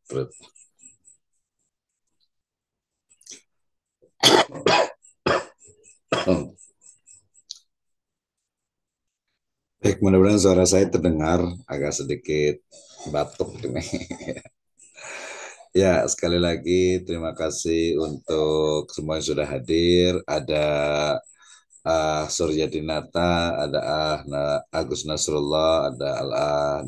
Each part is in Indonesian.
Perut. Baik, mudah-mudahan suara saya terdengar agak sedikit batuk ini. Ya, sekali lagi terima kasih untuk semua yang sudah hadir. Ada Surya Dinata, ada Agus Nasrullah, ada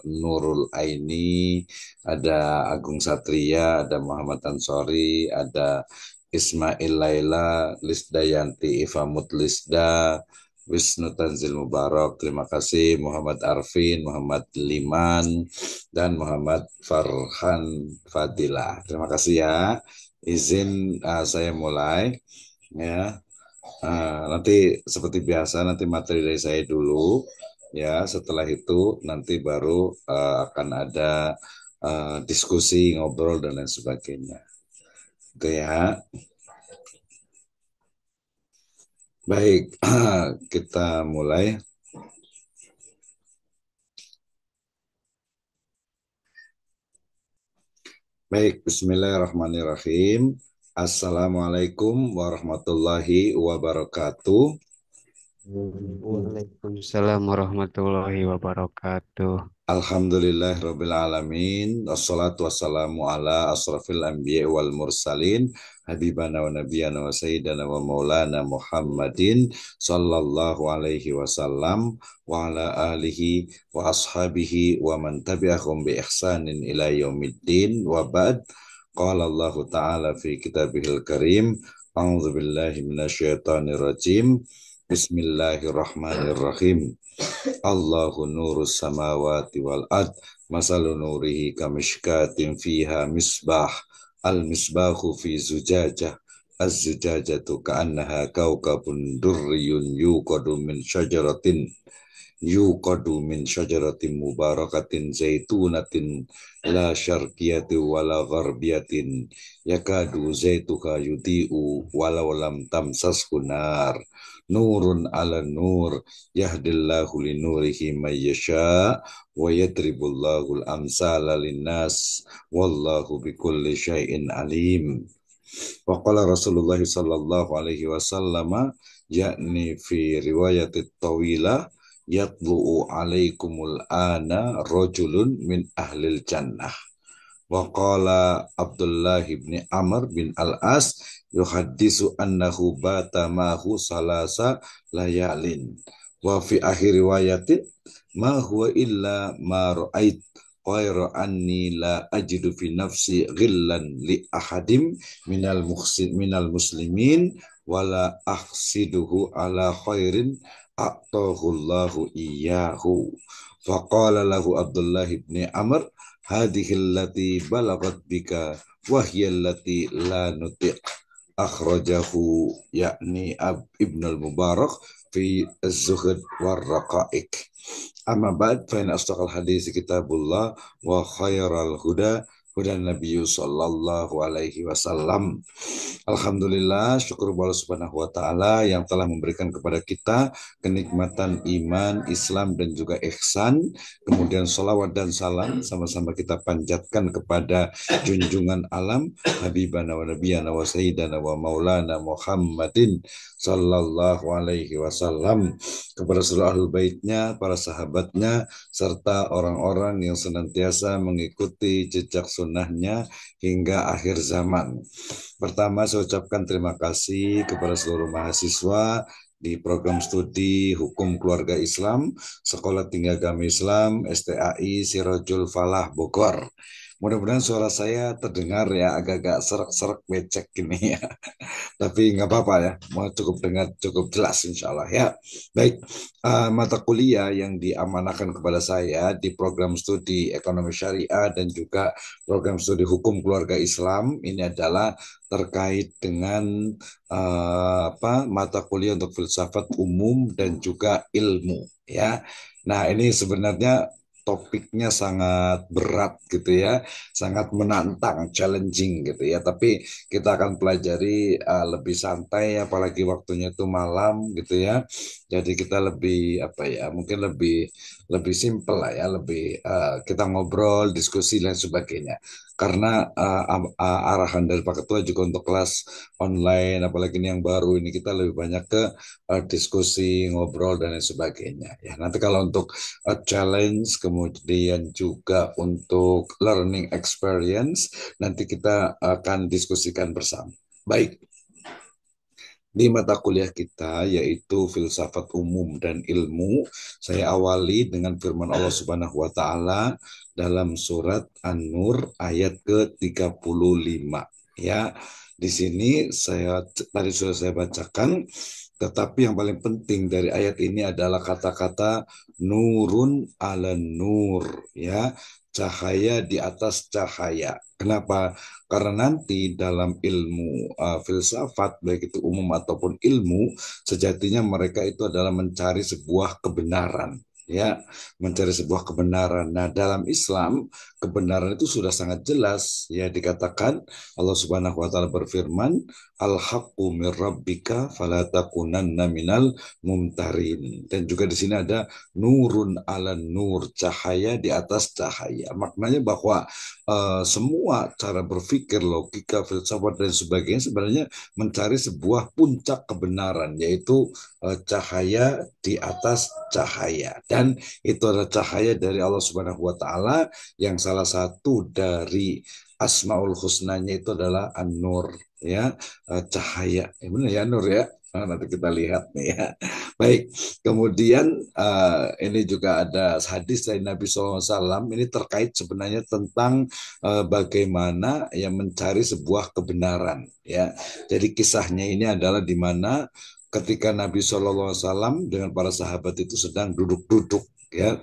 Nurul Aini, ada Agung Satria, ada Muhammad Ansori, ada Ismail Laila, Lisdayanti Ifamut Lisda, Wisnu Tanzil Mubarak, terima kasih Muhammad Arfin, Muhammad Liman, dan Muhammad Farhan Fadilah. Terima kasih ya. Izin saya mulai ya. Nanti seperti biasa nanti materi dari saya dulu ya. Setelah itu nanti baru akan ada diskusi, ngobrol dan lain sebagainya. Oke ya. Baik, kita mulai. Baik, bismillahirrahmanirrahim. Assalamualaikum warahmatullahi wabarakatuh. Waalaikumsalam warahmatullahi wabarakatuh. Alhamdulillahirabbil alamin. Wassalatu wassalamu ala asrafil anbiya wal mursalin habibana wa nabiyana wa sayyidana wa maulana Muhammadin sallallahu alaihi wasallam wa ala alihi wa ashabihi wa man tabi'ahum bi ihsanin ila yaumiddin wa ba'd. Qala Allah ta'ala fi kitabihil karim. A'udzu billahi minasyaitonir rajim. Bismillahirrahmanirrahim. Allahu nurus samawati wal ard. Masalu nurihi kamishkatin fiha misbah. Al misbahu fi zujajah. Az-zujajatu ka'annaha kawkabun durriyun yuqadu min syajaratin mubarakatin zaitunatin la syarqiyatin wala gharbiyatin yakadu zaituha yudhi'u walau lam tamsashu nar nurun ala nur yahdillahu linurihi may yasha wa yadribullahu al-amsala linnas wallahu bikulli syai'in alim. Wa qala Rasulullah sallallahu alaihi wasallam yakni fi riwayat tawilah yatlu'u alaikumul ana rajulun min ahlil jannah. Wa qala Abdullah bin Amr bin Al-As yuhaddisu annahu bata mahu salasa layalin. Wa fi akhir riwayatin ma huwa illa ma ra'ait ghaira anni la ajidu fi nafsi ghillan li ahadim minal muslimin wala ahsiduhu ala khairin a'tahullahu iyyahu. Faqala lahu Abdullah ibn Amr hadhihi allati balagat bika wahya allati la nutiq. Akhrajahu yakni Ibn al-Mubarak fi az-zuhd war raqaiq. Amma ba'd fa in astaqal hadis kitabullah wa khairal huda hudan nabiyyu sallallahu alaihi wasallam. Alhamdulillah, syukur Allah Subhanahu wa taala yang telah memberikan kepada kita kenikmatan iman, Islam dan juga ihsan. Kemudian salawat dan salam sama-sama kita panjatkan kepada junjungan alam Habibana wa Nabiyana wa Sayyidana wa Maulana Muhammadin sallallahu alaihi wasallam, kepada seluruh ahlul baitnya, para sahabatnya, serta orang-orang yang senantiasa mengikuti jejak sunnahnya hingga akhir zaman. Pertama, saya ucapkan terima kasih kepada seluruh mahasiswa di program studi Hukum Keluarga Islam, Sekolah Tinggi Agama Islam, STAI Sirajul Falah Bogor. Mudah-mudahan suara saya terdengar ya agak-agak serak-serak becek gini ya. Tapi nggak apa-apa ya, mau cukup dengar cukup jelas insya Allah ya. Baik, mata kuliah yang diamanahkan kepada saya di program studi ekonomi syariah dan juga program studi hukum keluarga Islam ini adalah terkait dengan mata kuliah untuk filsafat umum dan juga ilmu ya. Nah ini sebenarnya topiknya sangat berat gitu ya, sangat menantang, challenging gitu ya. Tapi kita akan pelajari lebih santai, apalagi waktunya itu malam gitu ya. Jadi kita lebih apa ya, mungkin lebih lebih simple lah ya, lebih kita ngobrol, diskusi dan sebagainya. Karena arahan dari Pak Ketua juga untuk kelas online, apalagi ini yang baru ini kita lebih banyak ke diskusi, ngobrol dan lain sebagainya. Ya, nanti kalau untuk challenge, kemudian juga untuk learning experience, nanti kita akan diskusikan bersama. Baik, di mata kuliah kita yaitu filsafat umum dan ilmu, saya awali dengan firman Allah Subhanahu wa taala dalam surat An-Nur ayat ke-35 ya. Di sini saya tadi sudah saya bacakan, tetapi yang paling penting dari ayat ini adalah kata-kata nurun ala nur ya, cahaya di atas cahaya. Kenapa? Karena nanti dalam ilmu filsafat, baik itu umum ataupun ilmu, sejatinya mereka itu adalah mencari sebuah kebenaran. Ya, mencari sebuah kebenaran. Nah, dalam Islam, kebenaran itu sudah sangat jelas. Ya, dikatakan Allah Subhanahu wa taala berfirman, Al-haqqu min rabbika fala takunanna minal mumtarin. Dan juga di sini ada nurun ala nur, cahaya di atas cahaya. Maknanya bahwa semua cara berpikir, logika, filsafat dan sebagainya sebenarnya mencari sebuah puncak kebenaran, yaitu cahaya di atas cahaya. Dan itu adalah cahaya dari Allah Subhanahu wa taala, yang salah satu dari Asmaul Husnanya itu adalah An-Nur ya, cahaya. Benar ya, Nur ya. Nah, nanti kita lihat nih ya. Baik, kemudian ini juga ada hadis dari Nabi SAW. Ini terkait sebenarnya tentang bagaimana ya mencari sebuah kebenaran ya. Jadi kisahnya ini adalah di mana ketika Nabi SAW dengan para sahabat itu sedang duduk-duduk ya.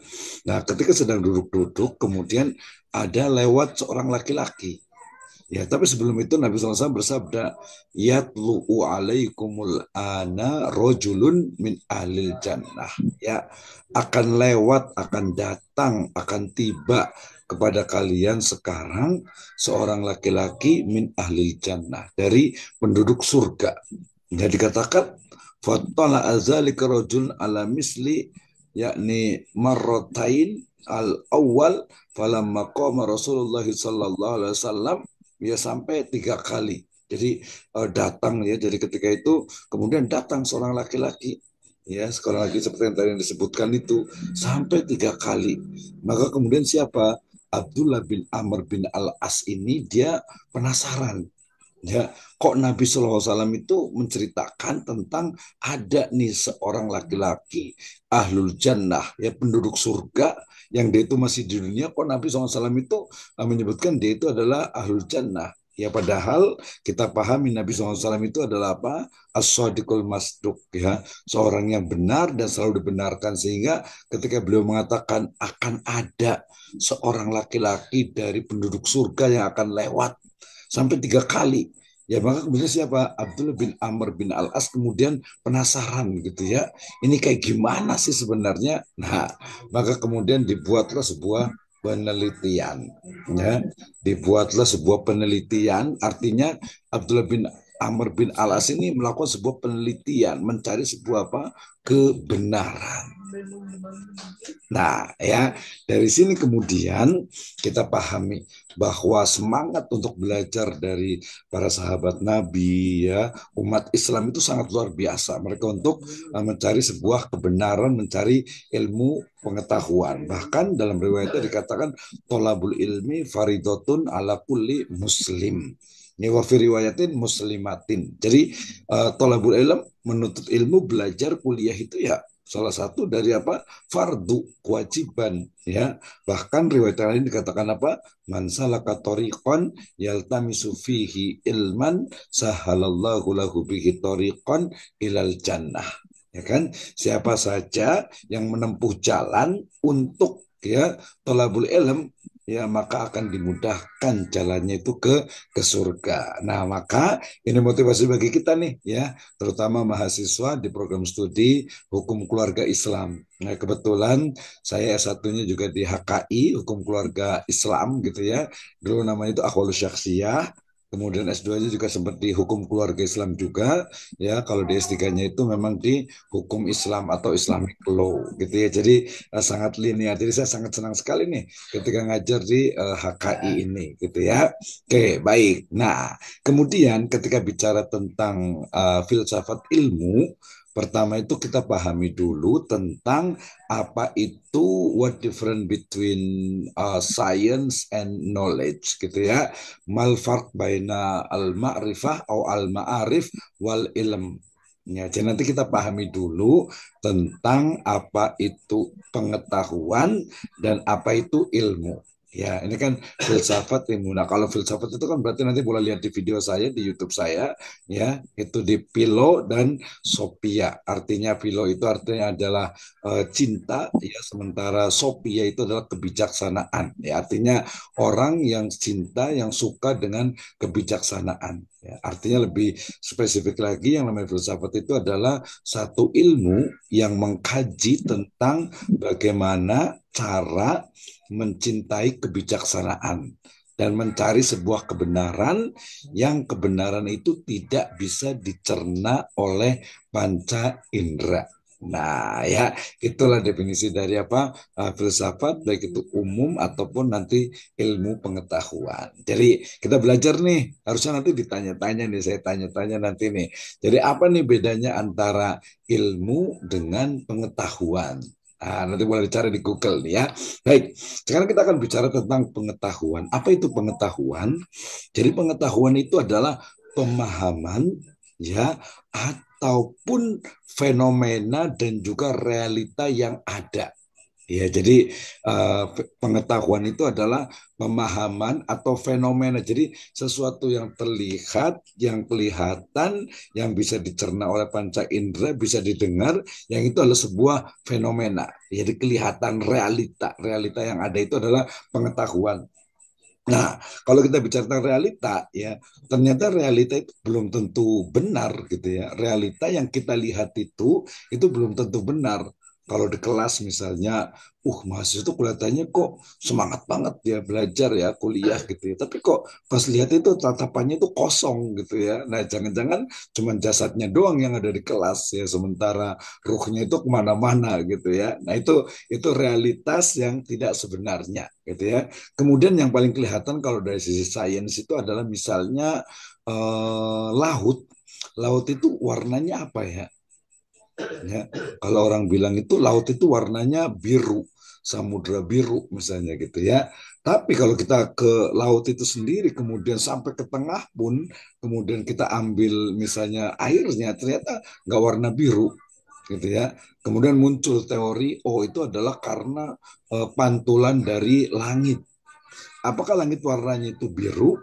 Nah, ketika sedang duduk-duduk, kemudian ada lewat seorang laki-laki. Ya, tapi sebelum itu Nabi SAW bersabda, Yatlu'u alaikumul ana rojulun min ahlil jannah. Ya, akan lewat, akan datang, akan tiba kepada kalian sekarang seorang laki-laki min ahlil jannah, dari penduduk surga. Jadi dikatakan, Fatala azalika rojul ala misli, yakni marrotain al awal falamma qama Rasulullah sallallahu alaihi wasallam, ya sampai 3 kali. Jadi datang ya. Jadi ketika itu kemudian datang seorang laki-laki ya, seorang lagi seperti yang tadi yang disebutkan itu sampai 3 kali. Maka kemudian siapa? Abdullah bin Amr bin Al-As ini dia penasaran. Ya, kok Nabi SAW itu menceritakan tentang ada nih seorang laki-laki ahlul jannah, ya penduduk surga, yang dia itu masih di dunia. Kok Nabi SAW itu menyebutkan dia itu adalah ahlul jannah? Ya, padahal kita pahami Nabi SAW itu adalah apa? As-sadiqul masduq ya, seorang yang benar dan selalu dibenarkan. Sehingga ketika beliau mengatakan akan ada seorang laki-laki dari penduduk surga yang akan lewat sampai 3 kali. Ya, maka kemudian siapa? Abdullah bin Amr bin Al-As kemudian penasaran gitu ya. Ini kayak gimana sih sebenarnya? Nah, maka kemudian dibuatlah sebuah penelitian. Ya, dibuatlah sebuah penelitian. Artinya Abdullah bin Amr bin Al-As ini melakukan sebuah penelitian, mencari sebuah apa? Kebenaran. Nah, ya, dari sini kemudian kita pahami bahwa semangat untuk belajar dari para sahabat Nabi ya, umat Islam itu sangat luar biasa. Mereka untuk mencari sebuah kebenaran, mencari ilmu pengetahuan. Bahkan dalam riwayatnya dikatakan tolabul ilmi faridotun ala kulli muslim. Ini wafi riwayatin muslimatin. Jadi tolabul ilm, menuntut ilmu, belajar, kuliah itu ya salah satu dari apa? Fardu, kewajiban ya. Bahkan riwayat lain dikatakan apa? Man salaka tariqan yaltamisu fihi ilman sahalallahu lahu bihi tariqan ilal jannah. Ya kan? Siapa saja yang menempuh jalan untuk ya tolabul ilm, ya maka akan dimudahkan jalannya itu ke surga. Nah, maka ini motivasi bagi kita nih ya, terutama mahasiswa di program studi Hukum Keluarga Islam. Nah, kebetulan saya S1-nya juga di HKI, Hukum Keluarga Islam gitu ya. Dulu namanya itu Akhwalus Syakhsiyah. Kemudian S2-nya juga sempat di Hukum Keluarga Islam juga, ya. Kalau di S3-nya itu memang di Hukum Islam atau Islamic Law gitu ya. Jadi sangat linear. Jadi saya sangat senang sekali nih ketika ngajar di HKI ini gitu ya. Oke, baik. Nah, kemudian ketika bicara tentang filsafat ilmu, pertama itu kita pahami dulu tentang apa itu what difference between science and knowledge gitu ya. Mal farq baina al-ma'rifah atau al-ma'arif wal ilm. Ya, jadi nanti kita pahami dulu tentang apa itu pengetahuan dan apa itu ilmu. Ya, ini kan filsafat ilmu. Nah, kalau filsafat itu kan berarti nanti boleh lihat di video saya di YouTube saya, ya, itu di Philo dan Sophia. Artinya Philo itu artinya adalah cinta, ya, sementara Sophia itu adalah kebijaksanaan. Ya, artinya orang yang cinta, yang suka dengan kebijaksanaan. Ya, artinya lebih spesifik lagi yang namanya filsafat itu adalah satu ilmu yang mengkaji tentang bagaimana cara mencintai kebijaksanaan dan mencari sebuah kebenaran yang kebenaran itu tidak bisa dicerna oleh panca indera. Nah, ya, itulah definisi dari apa filsafat, baik itu umum ataupun nanti ilmu pengetahuan. Jadi kita belajar nih, harusnya nanti ditanya-tanya nih, saya tanya-tanya nanti nih. Jadi apa nih bedanya antara ilmu dengan pengetahuan? Nah, nanti boleh dicari di Google nih ya. Baik, sekarang kita akan bicara tentang pengetahuan. Apa itu pengetahuan? Jadi pengetahuan itu adalah pemahaman ya ataupun fenomena dan juga realita yang ada. Ya, jadi pengetahuan itu adalah pemahaman atau fenomena. Jadi sesuatu yang terlihat, yang kelihatan, yang bisa dicerna oleh panca indera, bisa didengar, yang itu adalah sebuah fenomena. Jadi kelihatan realita, realita yang ada itu adalah pengetahuan. Nah, kalau kita bicara tentang realita, ya ternyata realita itu belum tentu benar gitu ya. Realita yang kita lihat itu belum tentu benar. Kalau di kelas misalnya, mahasiswa itu kelihatannya kok semangat banget dia belajar ya, kuliah gitu ya. Tapi kok pas lihat itu tatapannya itu kosong gitu ya. Nah, jangan-jangan cuma jasadnya doang yang ada di kelas ya, sementara ruhnya itu kemana-mana gitu ya. Nah, itu realitas yang tidak sebenarnya gitu ya. Kemudian yang paling kelihatan kalau dari sisi sains itu adalah misalnya laut. Laut itu warnanya apa ya? Ya, kalau orang bilang itu laut itu warnanya biru, samudra biru misalnya gitu ya. Tapi kalau kita ke laut itu sendiri, kemudian sampai ke tengah pun, kemudian kita ambil misalnya airnya, ternyata nggak warna biru gitu ya. Kemudian muncul teori, oh itu adalah karena pantulan dari langit. Apakah langit warnanya itu biru?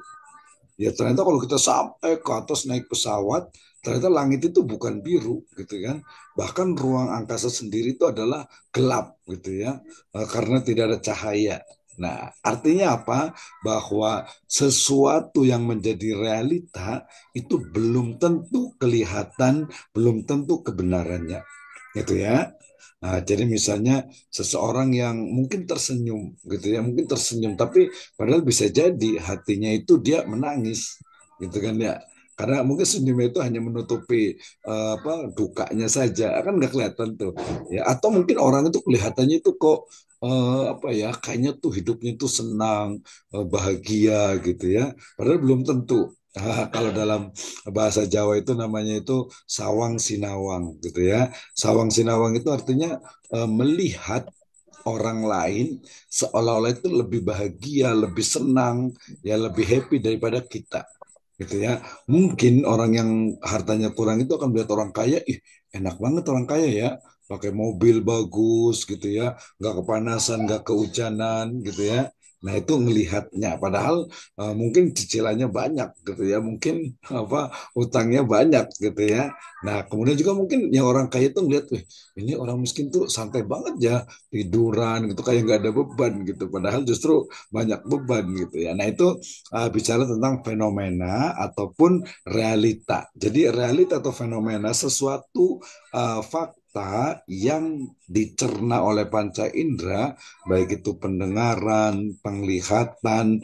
Ya ternyata kalau kita sampai ke atas naik pesawat, ternyata langit itu bukan biru gitu kan. Bahkan ruang angkasa sendiri itu adalah gelap gitu ya, karena tidak ada cahaya. Nah, artinya apa? Bahwa sesuatu yang menjadi realita itu belum tentu kelihatan, belum tentu kebenarannya. Gitu ya. Nah, jadi misalnya seseorang yang mungkin tersenyum gitu ya, mungkin tersenyum tapi padahal bisa jadi hatinya itu dia menangis gitu kan ya. Karena mungkin senyumnya itu hanya menutupi apa dukanya saja, kan nggak kelihatan tuh. Ya, atau mungkin orang itu kelihatannya itu kok apa ya, kayaknya tuh hidupnya itu senang, bahagia gitu ya. Padahal belum tentu. Kalau dalam bahasa Jawa itu namanya itu sawang sinawang gitu ya. Sawang sinawang itu artinya melihat orang lain seolah-olah itu lebih bahagia, lebih senang, ya lebih happy daripada kita. Gitu ya. Mungkin orang yang hartanya kurang itu akan melihat orang kaya, ih enak banget orang kaya ya, pakai mobil bagus gitu ya, nggak kepanasan, nggak kehujanan gitu ya. Nah itu ngelihatnya, padahal mungkin cicilannya banyak gitu ya, mungkin apa utangnya banyak gitu ya. Nah kemudian juga mungkin yang orang kaya itu ngeliat, wih ini orang miskin tuh santai banget ya, tiduran gitu kayak nggak ada beban gitu. Padahal justru banyak beban gitu ya. Nah itu bicara tentang fenomena ataupun realita. Jadi realita atau fenomena sesuatu fakta yang dicerna oleh panca indera, baik itu pendengaran, penglihatan,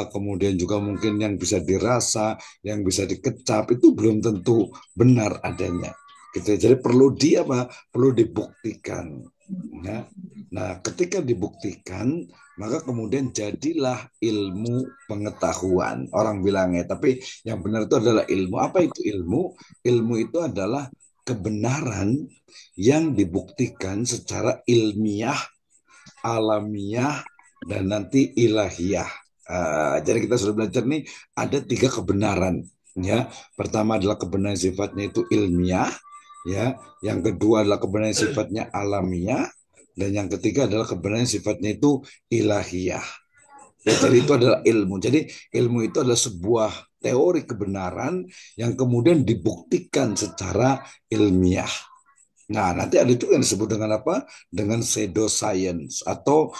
kemudian juga mungkin yang bisa dirasa, yang bisa dikecap, itu belum tentu benar adanya. Gitu. Jadi perlu apa? Perlu dibuktikan. Ya. Nah, ketika dibuktikan, maka kemudian jadilah ilmu pengetahuan. Orang bilangnya, tapi yang benar itu adalah ilmu. Apa itu ilmu? Ilmu itu adalah kebenaran yang dibuktikan secara ilmiah, alamiah, dan nanti ilahiyah. Jadi kita sudah belajar nih ada tiga kebenaran. Ya, pertama adalah kebenaran sifatnya itu ilmiah, ya. Yang kedua adalah kebenaran sifatnya alamiah, dan yang ketiga adalah kebenaran sifatnya itu ilahiyah. Ya, jadi itu adalah ilmu. Jadi ilmu itu adalah sebuah teori kebenaran yang kemudian dibuktikan secara ilmiah. Nah, nanti ada juga yang disebut dengan apa? Dengan pseudoscience atau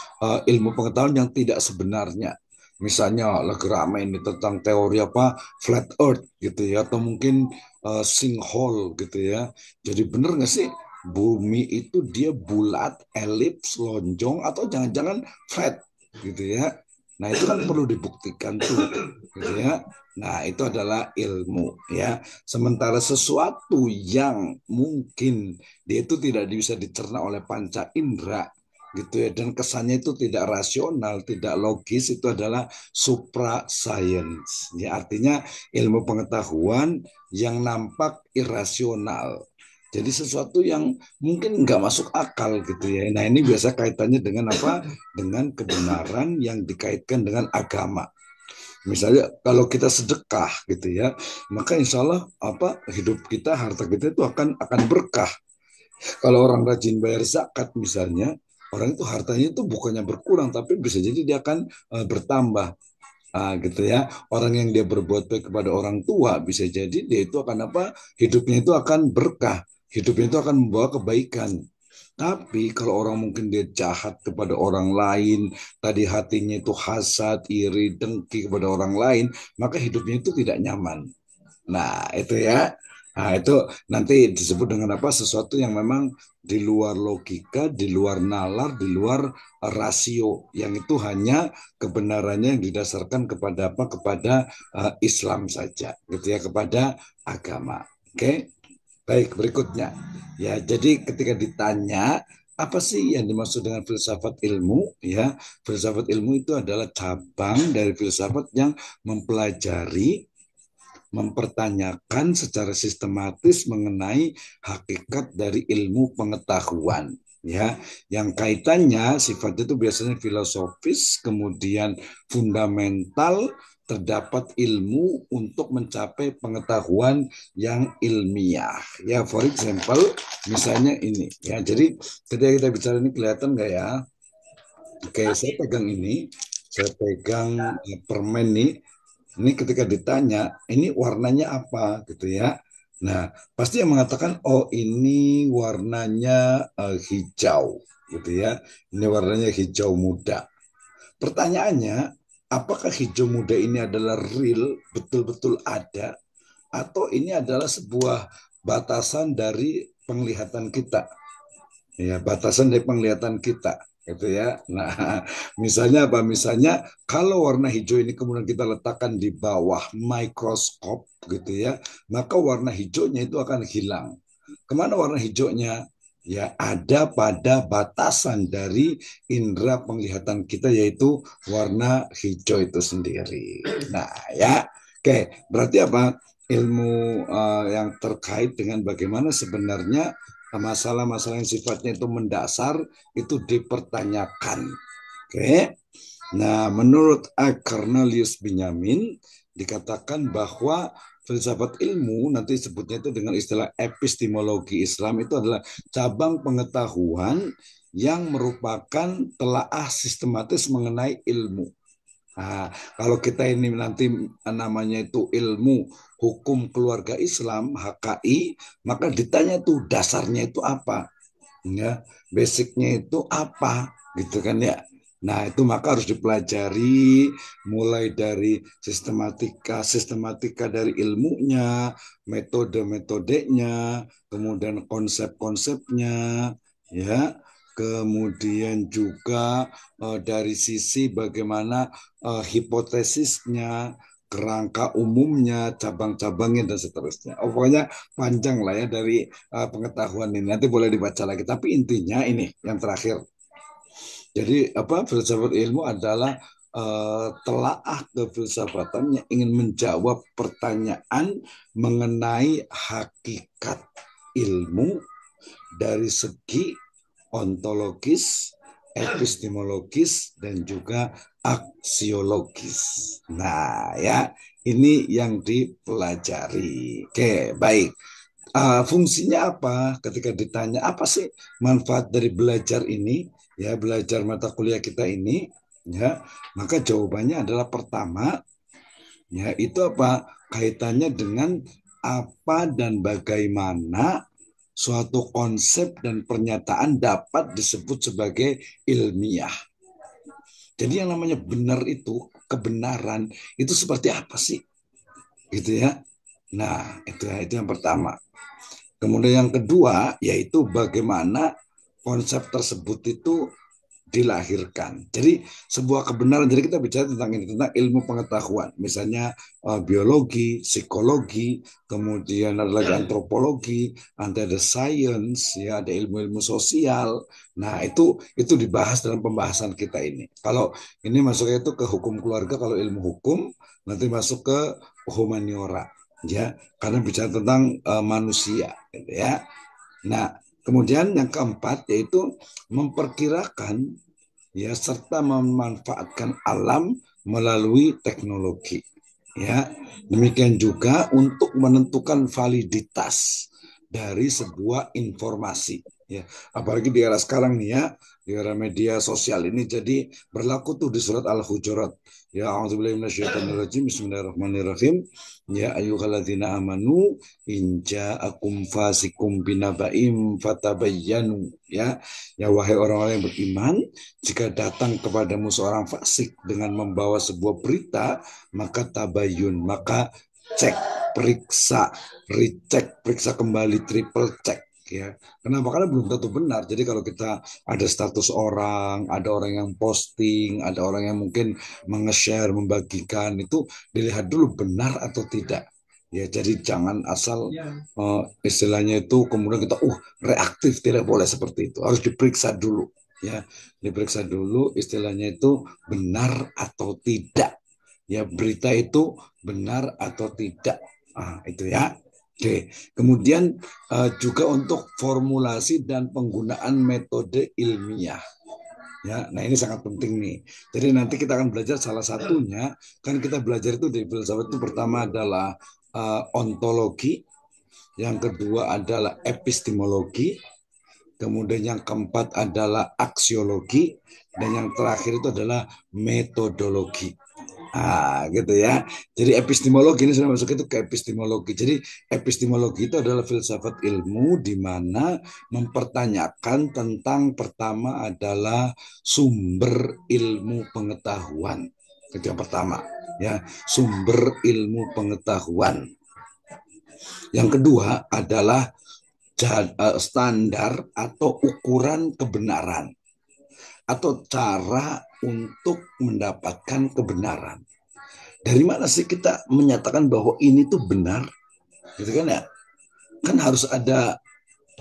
ilmu pengetahuan yang tidak sebenarnya. Misalnya lagi ramai ini tentang teori apa flat earth gitu ya, atau mungkin sinkhole gitu ya. Jadi benar nggak sih bumi itu dia bulat, elips, lonjong, atau jangan-jangan flat gitu ya? Nah itu kan perlu dibuktikan tuh gitu ya. Nah itu adalah ilmu ya. Sementara sesuatu yang mungkin dia itu tidak bisa dicerna oleh panca indera gitu ya, dan kesannya itu tidak rasional, tidak logis, itu adalah supra science ya, artinya ilmu pengetahuan yang nampak irasional. Jadi sesuatu yang mungkin nggak masuk akal gitu ya. Nah ini biasa kaitannya dengan apa? Dengan kebenaran yang dikaitkan dengan agama. Misalnya kalau kita sedekah gitu ya, maka insya Allah apa hidup kita, harta kita itu akan berkah. Kalau orang rajin bayar zakat misalnya, orang itu hartanya itu bukannya berkurang, tapi bisa jadi dia akan bertambah. Gitu ya. Orang yang dia berbuat baik kepada orang tua, bisa jadi dia itu akan apa? Hidupnya itu akan berkah. Hidupnya itu akan membawa kebaikan. Tapi kalau orang mungkin dia jahat kepada orang lain, tadi hatinya itu hasad, iri, dengki kepada orang lain, maka hidupnya itu tidak nyaman. Nah, itu ya. Nah, itu nanti disebut dengan apa? Sesuatu yang memang di luar logika, di luar nalar, di luar rasio. Yang itu hanya kebenarannya yang didasarkan kepada apa? Kepada Islam saja, gitu ya, kepada agama. Oke. Baik, berikutnya. Ya, jadi ketika ditanya apa sih yang dimaksud dengan filsafat ilmu? Ya, filsafat ilmu itu adalah cabang dari filsafat yang mempelajari, mempertanyakan secara sistematis mengenai hakikat dari ilmu pengetahuan, ya, yang kaitannya sifatnya itu biasanya filosofis, kemudian fundamental, terdapat ilmu untuk mencapai pengetahuan yang ilmiah, ya. For example, misalnya ini ya, jadi ketika kita bicara ini kelihatan nggak ya? Oke, saya pegang ini, saya pegang permen nih. Ini ketika ditanya, ini warnanya apa gitu ya. Nah, pasti yang mengatakan, oh ini warnanya hijau gitu ya. Ini warnanya hijau muda. Pertanyaannya, apakah hijau muda ini adalah real, betul-betul ada, atau ini adalah sebuah batasan dari penglihatan kita? Ya, batasan dari penglihatan kita gitu ya. Nah, misalnya apa? Misalnya kalau warna hijau ini kemudian kita letakkan di bawah mikroskop gitu ya, maka warna hijaunya itu akan hilang. Kemana warna hijaunya? Ya ada pada batasan dari indera penglihatan kita, yaitu warna hijau itu sendiri. Nah ya, oke, berarti apa? Ilmu yang terkait dengan bagaimana sebenarnya masalah-masalah yang sifatnya itu mendasar itu dipertanyakan. Oke. Nah, menurut A. Cornelius Benjamin dikatakan bahwa filsafat ilmu, nanti sebutnya itu dengan istilah epistemologi Islam, itu adalah cabang pengetahuan yang merupakan telaah sistematis mengenai ilmu. Nah, kalau kita ini nanti namanya itu ilmu hukum keluarga Islam, HKI, maka ditanya tuh dasarnya itu apa? Ya, basicnya itu apa? Gitu kan ya. Nah, itu maka harus dipelajari mulai dari sistematika dari ilmunya, metode-metodenya, kemudian konsep-konsepnya, ya. Kemudian juga dari sisi bagaimana hipotesisnya, kerangka umumnya, cabang-cabangnya dan seterusnya. Oh, pokoknya panjang lah ya dari pengetahuan ini. Nanti boleh dibaca lagi. Tapi intinya ini yang terakhir. Jadi apa filsafat ilmu adalah telaah kefilsafatan yang ingin menjawab pertanyaan mengenai hakikat ilmu dari segi ontologis, epistemologis, dan juga aksiologis. Nah, ya, ini yang dipelajari. Oke, baik. Fungsinya apa? Ketika ditanya apa sih manfaat dari belajar ini, ya belajar mata kuliah kita ini, ya maka jawabannya adalah pertama, ya itu apa? Kaitannya dengan apa dan bagaimana suatu konsep dan pernyataan dapat disebut sebagai ilmiah. Jadi yang namanya benar itu, kebenaran itu seperti apa sih? Gitu ya. Nah, itu yang pertama. Kemudian yang kedua yaitu bagaimana konsep tersebut itu dilahirkan. Jadi sebuah kebenaran. Jadi kita bicara tentang ini, tentang ilmu pengetahuan. Misalnya biologi, psikologi, kemudian ada lagi antropologi, ada science, ya ada ilmu-ilmu sosial. Nah itu dibahas dalam pembahasan kita ini. Kalau ini masuknya itu ke hukum keluarga, kalau ilmu hukum nanti masuk ke humaniora, ya karena bicara tentang manusia, gitu ya. Nah, kemudian yang keempat yaitu memperkirakan, ya serta memanfaatkan alam melalui teknologi. Ya, demikian juga untuk menentukan validitas dari sebuah informasi. Ya, apalagi di era sekarang nih ya, di era media sosial ini jadi berlaku tuh di surat Al-Hujurat. Ya, a'udzubillahi minasyaitonirrajim. Bismillahirrahmanirrahim. Ya ayyuhalladzina amanu inja akum fasikum binabaim fatabayyanu, ya ya wahai orang-orang yang beriman, jika datang kepadamu seorang fasik dengan membawa sebuah berita, maka tabayun, maka cek, periksa, recheck, periksa kembali, triple check, ya. Kenapa? Karena belum tentu benar. Jadi kalau kita ada status orang, ada orang yang posting, ada orang yang mungkin menge-share, membagikan, itu dilihat dulu benar atau tidak. Ya, jadi jangan asal istilahnya itu kemudian kita reaktif, tidak boleh seperti itu. Harus diperiksa dulu, ya. Diperiksa dulu istilahnya itu benar atau tidak. Ya, berita itu benar atau tidak. Itu ya. Oke, kemudian juga untuk formulasi dan penggunaan metode ilmiah. Ya, nah ini sangat penting nih. Jadi nanti kita akan belajar salah satunya, kan kita belajar itu di filsafat itu pertama adalah ontologi, yang kedua adalah epistemologi, kemudian yang keempat adalah aksiologi, dan yang terakhir itu adalah metodologi. Gitu ya. Jadi epistemologi ini sudah masuk itu ke epistemologi. Jadi epistemologi itu adalah filsafat ilmu di mana mempertanyakan tentang pertama adalah sumber ilmu pengetahuan. Itu yang pertama, ya, sumber ilmu pengetahuan. Yang kedua adalah standar atau ukuran kebenaran atau cara untuk mendapatkan kebenaran. Dari mana sih kita menyatakan bahwa ini tuh benar? Gitu kan ya? Kan harus ada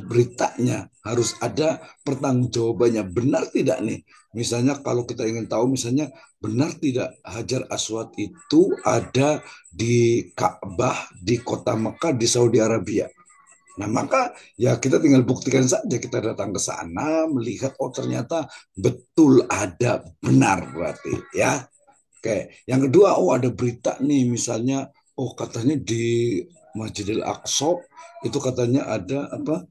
beritanya, harus ada pertanggungjawabannya. Benar tidak nih? Misalnya kalau kita ingin tahu, misalnya benar tidak Hajar Aswad itu ada di Ka'bah di kota Mekah di Saudi Arabia. Nah, maka ya kita tinggal buktikan saja, kita datang ke sana melihat ternyata betul ada, benar berarti ya. Oke, yang kedua ada berita nih misalnya katanya di Masjidil Aqsa itu katanya ada apa?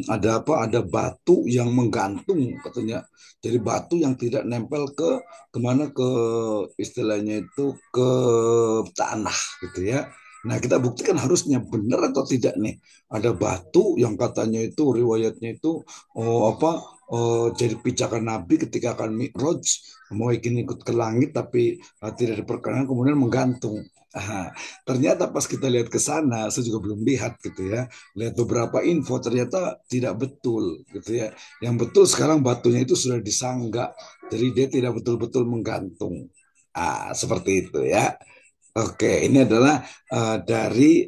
ada apa? Ada batu yang menggantung katanya. Jadi batu yang tidak nempel ke kemana ke istilahnya itu ke tanah gitu ya. Nah kita buktikan harusnya benar atau tidak nih. Ada batu yang katanya itu riwayatnya itu jadi pijakan Nabi ketika akan Mi'raj mau ingin ikut ke langit tapi tidak diperkenankan kemudian menggantung. Ah, ternyata pas kita lihat ke sana, saya juga belum lihat gitu ya lihat beberapa info ternyata tidak betul gitu ya. Yang betul sekarang batunya itu sudah disanggah, jadi dia tidak betul-betul menggantung. Seperti itu ya. Oke, ini adalah dari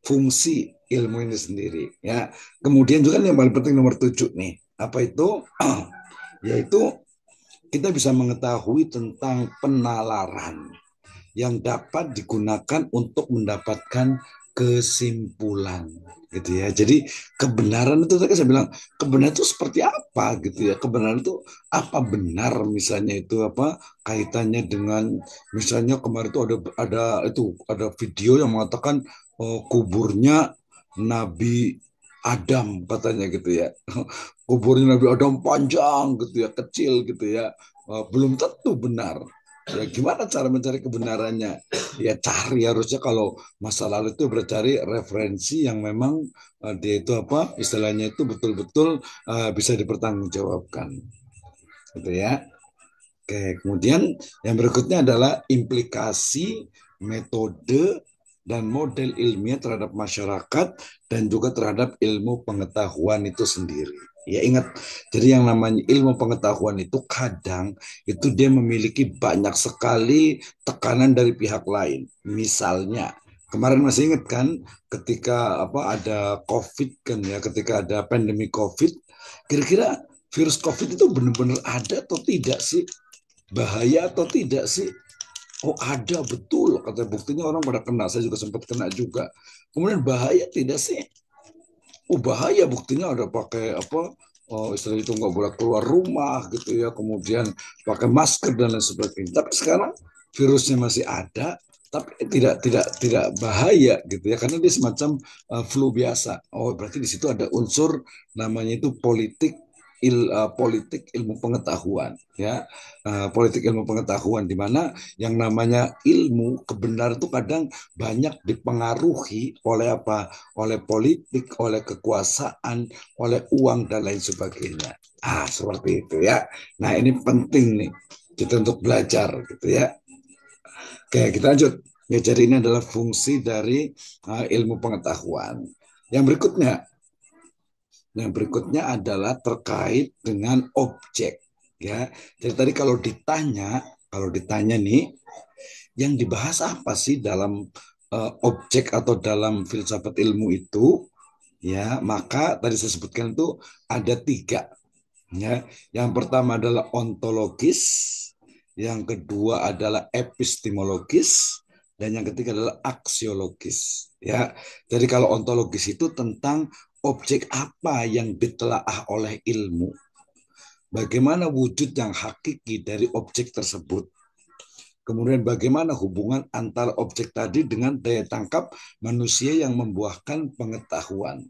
fungsi ilmu ini sendiri ya. Kemudian juga yang paling penting nomor 7 nih. Apa itu? Yaitu kita bisa mengetahui tentang penalaran yang dapat digunakan untuk mendapatkan kesimpulan gitu ya. Jadi kebenaran itu tadi saya bilang kebenaran itu seperti apa gitu ya. Kebenaran itu apa benar misalnya itu apa kaitannya dengan misalnya kemarin itu ada video yang mengatakan kuburnya Nabi Adam katanya gitu ya. Kuburnya Nabi Adam panjang gitu ya, kecil gitu ya. Belum tentu benar. Ya gimana cara mencari kebenarannya? Ya cari harusnya kalau masa lalu itu bercari referensi yang memang dia itu apa istilahnya itu betul-betul bisa dipertanggungjawabkan gitu ya. Oke, kemudian yang berikutnya adalah implikasi metode dan model ilmiah terhadap masyarakat dan juga terhadap ilmu pengetahuan itu sendiri. Ya ingat, jadi yang namanya ilmu pengetahuan itu kadang itu dia memiliki banyak sekali tekanan dari pihak lain. Misalnya, kemarin masih ingat kan ketika apa ada COVID kan ya, ketika ada pandemi COVID, kira-kira virus COVID itu benar-benar ada atau tidak sih? Bahaya atau tidak sih? Oh ada betul, kata buktinya orang pada kena, saya juga sempat kena juga. Kemudian bahaya tidak sih? Oh bahaya buktinya ada pakai apa? Oh istilah itu nggak boleh keluar rumah gitu ya, kemudian pakai masker dan lain sebagainya. Tapi sekarang virusnya masih ada, tapi tidak bahaya gitu ya, karena dia semacam flu biasa. Oh berarti di situ ada unsur namanya itu politik ilmu pengetahuan ya. Politik ilmu pengetahuan di mana yang namanya ilmu kebenaran itu kadang banyak dipengaruhi oleh apa oleh politik oleh kekuasaan oleh uang dan lain sebagainya seperti itu ya. Nah ini penting nih kita untuk belajar gitu ya. Oke kita lanjut ya. Jadi ini adalah fungsi dari ilmu pengetahuan. yang berikutnya yang berikutnya adalah terkait dengan objek ya. Jadi tadi kalau ditanya nih yang dibahas apa sih dalam objek atau dalam filsafat ilmu itu ya, maka tadi saya sebutkan itu ada tiga ya. Yang pertama adalah ontologis, yang kedua adalah epistemologis, dan yang ketiga adalah aksiologis ya. Jadi kalau ontologis itu tentang objek apa yang ditelaah oleh ilmu, bagaimana wujud yang hakiki dari objek tersebut. Kemudian bagaimana hubungan antara objek tadi dengan daya tangkap manusia yang membuahkan pengetahuan.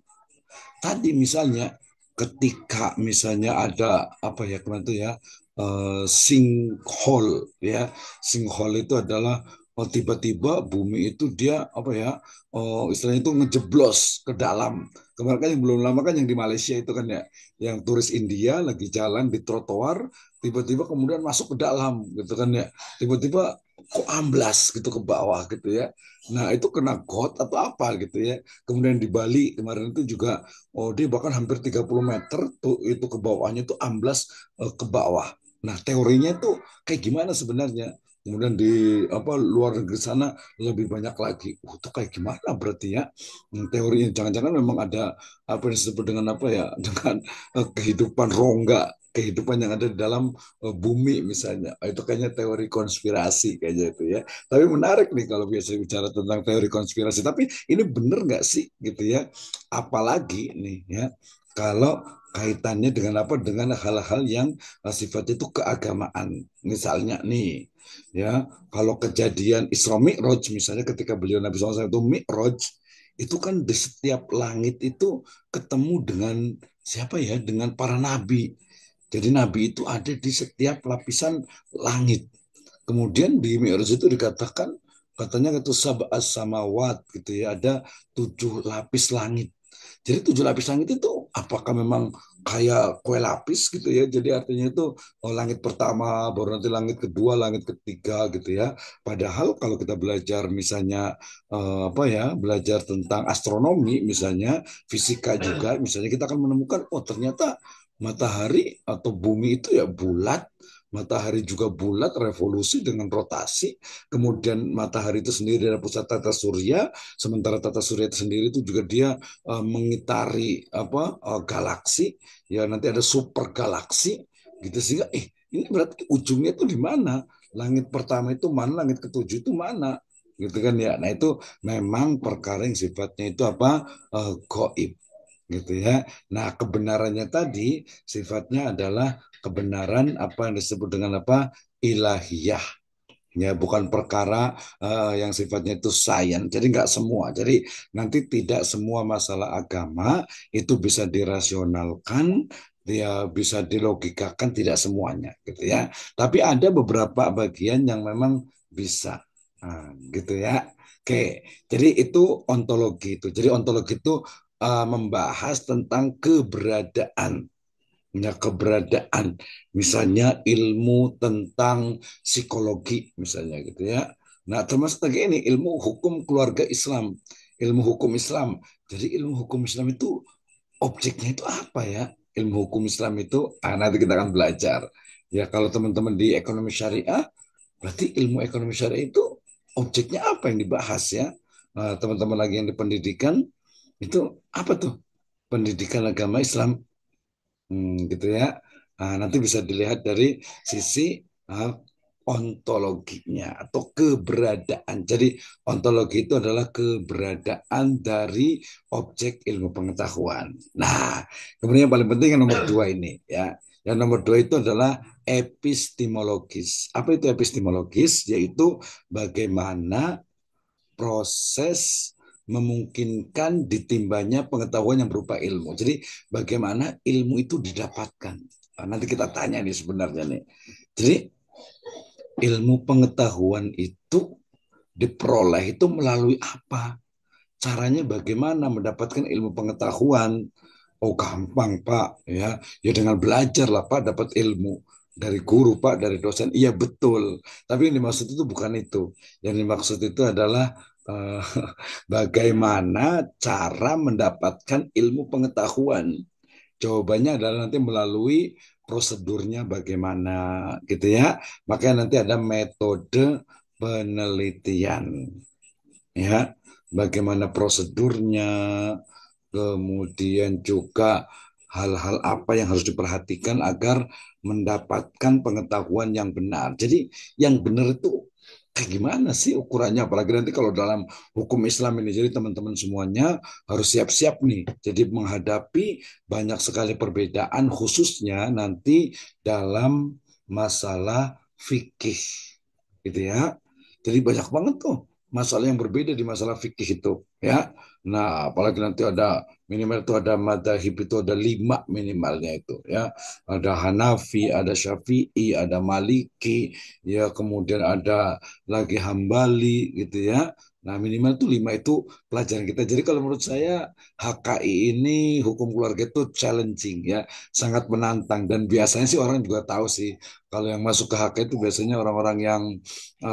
Tadi misalnya ketika misalnya ada apa ya kemarin itu ya sinkhole ya. Sinkhole itu adalah tiba-tiba bumi itu dia apa ya istilahnya itu ngejeblos ke dalam. Kemarin kan yang belum lama kan yang di Malaysia itu kan ya, yang turis India lagi jalan di trotoar tiba-tiba kemudian masuk ke dalam gitu kan ya, tiba-tiba kok amblas gitu ke bawah gitu ya. Nah itu kena got atau apa gitu ya. Kemudian di Bali kemarin itu juga dia bahkan hampir 30 meter tuh itu ke bawahnya itu amblas ke bawah. Nah, teorinya itu kayak gimana sebenarnya? Kemudian di apa luar negeri sana lebih banyak lagi. Itu kayak gimana berarti ya? Teorinya jangan-jangan memang ada apa yang disebut dengan apa ya? Dengan kehidupan rongga, kehidupan yang ada di dalam bumi misalnya. Itu kayaknya teori konspirasi kayaknya itu ya. Tapi menarik nih kalau biasa bicara tentang teori konspirasi. Tapi ini bener nggak sih gitu ya? Apalagi nih ya kalau kaitannya dengan apa dengan hal-hal yang sifatnya itu keagamaan. Misalnya nih ya kalau kejadian Isra Mi'raj misalnya ketika beliau Nabi SAW itu Mi'raj itu kan di setiap langit itu ketemu dengan siapa ya? Dengan para nabi. Jadi nabi itu ada di setiap lapisan langit. Kemudian di Mi'raj itu dikatakan katanya itu sab'as samawat gitu ya, ada 7 lapis langit. Jadi 7 lapis langit itu apakah memang kayak kue lapis gitu ya? Jadi artinya itu langit pertama, baru nanti langit kedua, langit ketiga gitu ya. Padahal kalau kita belajar misalnya apa ya, belajar tentang astronomi misalnya, fisika juga, misalnya kita akan menemukan oh ternyata matahari atau bumi itu ya bulat, matahari juga bulat revolusi dengan rotasi, kemudian matahari itu sendiri adalah pusat tata surya, sementara tata surya itu sendiri itu juga dia mengitari apa galaksi, ya nanti ada super galaksi gitu, sehingga ini berarti ujungnya itu di mana, langit pertama itu mana, langit ketujuh itu mana gitu kan ya. Nah itu memang perkara yang sifatnya itu apa, goib gitu ya. Nah kebenarannya tadi sifatnya adalah kebenaran apa yang disebut dengan apa, ilahiyah, ya bukan perkara yang sifatnya itu sains. Jadi nggak semua. Jadi nanti tidak semua masalah agama itu bisa dirasionalkan, dia bisa dilogikakan, tidak semuanya gitu ya. Tapi ada beberapa bagian yang memang bisa. Nah, gitu ya. Oke, jadi itu ontologi itu. Jadi ontologi itu membahas tentang keberadaan, ya keberadaan, misalnya ilmu tentang psikologi misalnya gitu ya. Nah termasuk lagi ini ilmu hukum keluarga Islam, ilmu hukum Islam. Jadi ilmu hukum Islam itu objeknya itu apa ya, ilmu hukum Islam itu nanti kita akan belajar ya. Kalau teman-teman di ekonomi syariah, berarti ilmu ekonomi syariah itu objeknya apa yang dibahas ya. Teman-teman lagi yang di pendidikan itu apa tuh, pendidikan agama Islam. Gitu ya. Nanti bisa dilihat dari sisi uh, ontologinya atau keberadaan. Jadi ontologi itu adalah keberadaan dari objek ilmu pengetahuan. Nah, kemudian yang paling penting yang nomor dua ini ya. Yang nomor dua itu adalah epistemologis. Apa itu epistemologis? Yaitu bagaimana proses memungkinkan ditimbanya pengetahuan yang berupa ilmu. Jadi bagaimana ilmu itu didapatkan. Nanti kita tanya nih sebenarnya nih. Jadi ilmu pengetahuan itu diperoleh itu melalui apa? Caranya bagaimana mendapatkan ilmu pengetahuan? Oh gampang Pak, ya, ya dengan belajar lah Pak dapat ilmu dari guru Pak, dari dosen. Iya betul. Tapi yang dimaksud itu bukan itu. Yang dimaksud itu adalah uh, bagaimana cara mendapatkan ilmu pengetahuan. Jawabannya adalah nanti melalui prosedurnya bagaimana gitu ya. Makanya nanti ada metode penelitian ya. Bagaimana prosedurnya, kemudian juga hal-hal apa yang harus diperhatikan agar mendapatkan pengetahuan yang benar. Jadi yang benar itu kayak gimana sih ukurannya? Apalagi nanti kalau dalam hukum Islam ini, jadi teman-teman semuanya harus siap-siap nih. Jadi menghadapi banyak sekali perbedaan, khususnya nanti dalam masalah fikih, gitu ya. Jadi banyak banget tuh masalah yang berbeda di masalah fikih itu, ya. Nah, apalagi nanti ada minimal itu ada madzhab itu ada 5 minimalnya itu, ya. Ada Hanafi, ada Syafi'i, ada Maliki, ya. Kemudian ada lagi Hambali, gitu ya. Nah, minimal itu 5 itu pelajaran kita. Jadi kalau menurut saya HKI ini hukum keluarga itu challenging ya, sangat menantang dan biasanya sih orang juga tahu sih kalau yang masuk ke HKI itu biasanya orang-orang yang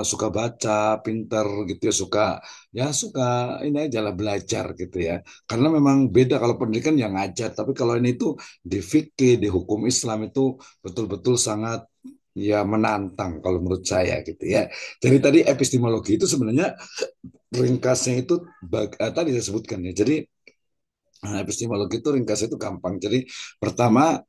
suka baca, pinter gitu ya, suka ini aja lah belajar gitu ya. Karena memang beda kalau pendidikan yang ngajar, tapi kalau ini tuh di fikih, di hukum Islam itu betul-betul sangat ya menantang kalau menurut saya gitu ya. Jadi tadi epistemologi itu sebenarnya ringkasnya itu tadi saya sebutkan ya. Jadi epistemologi itu ringkasnya itu gampang. Jadi pertama,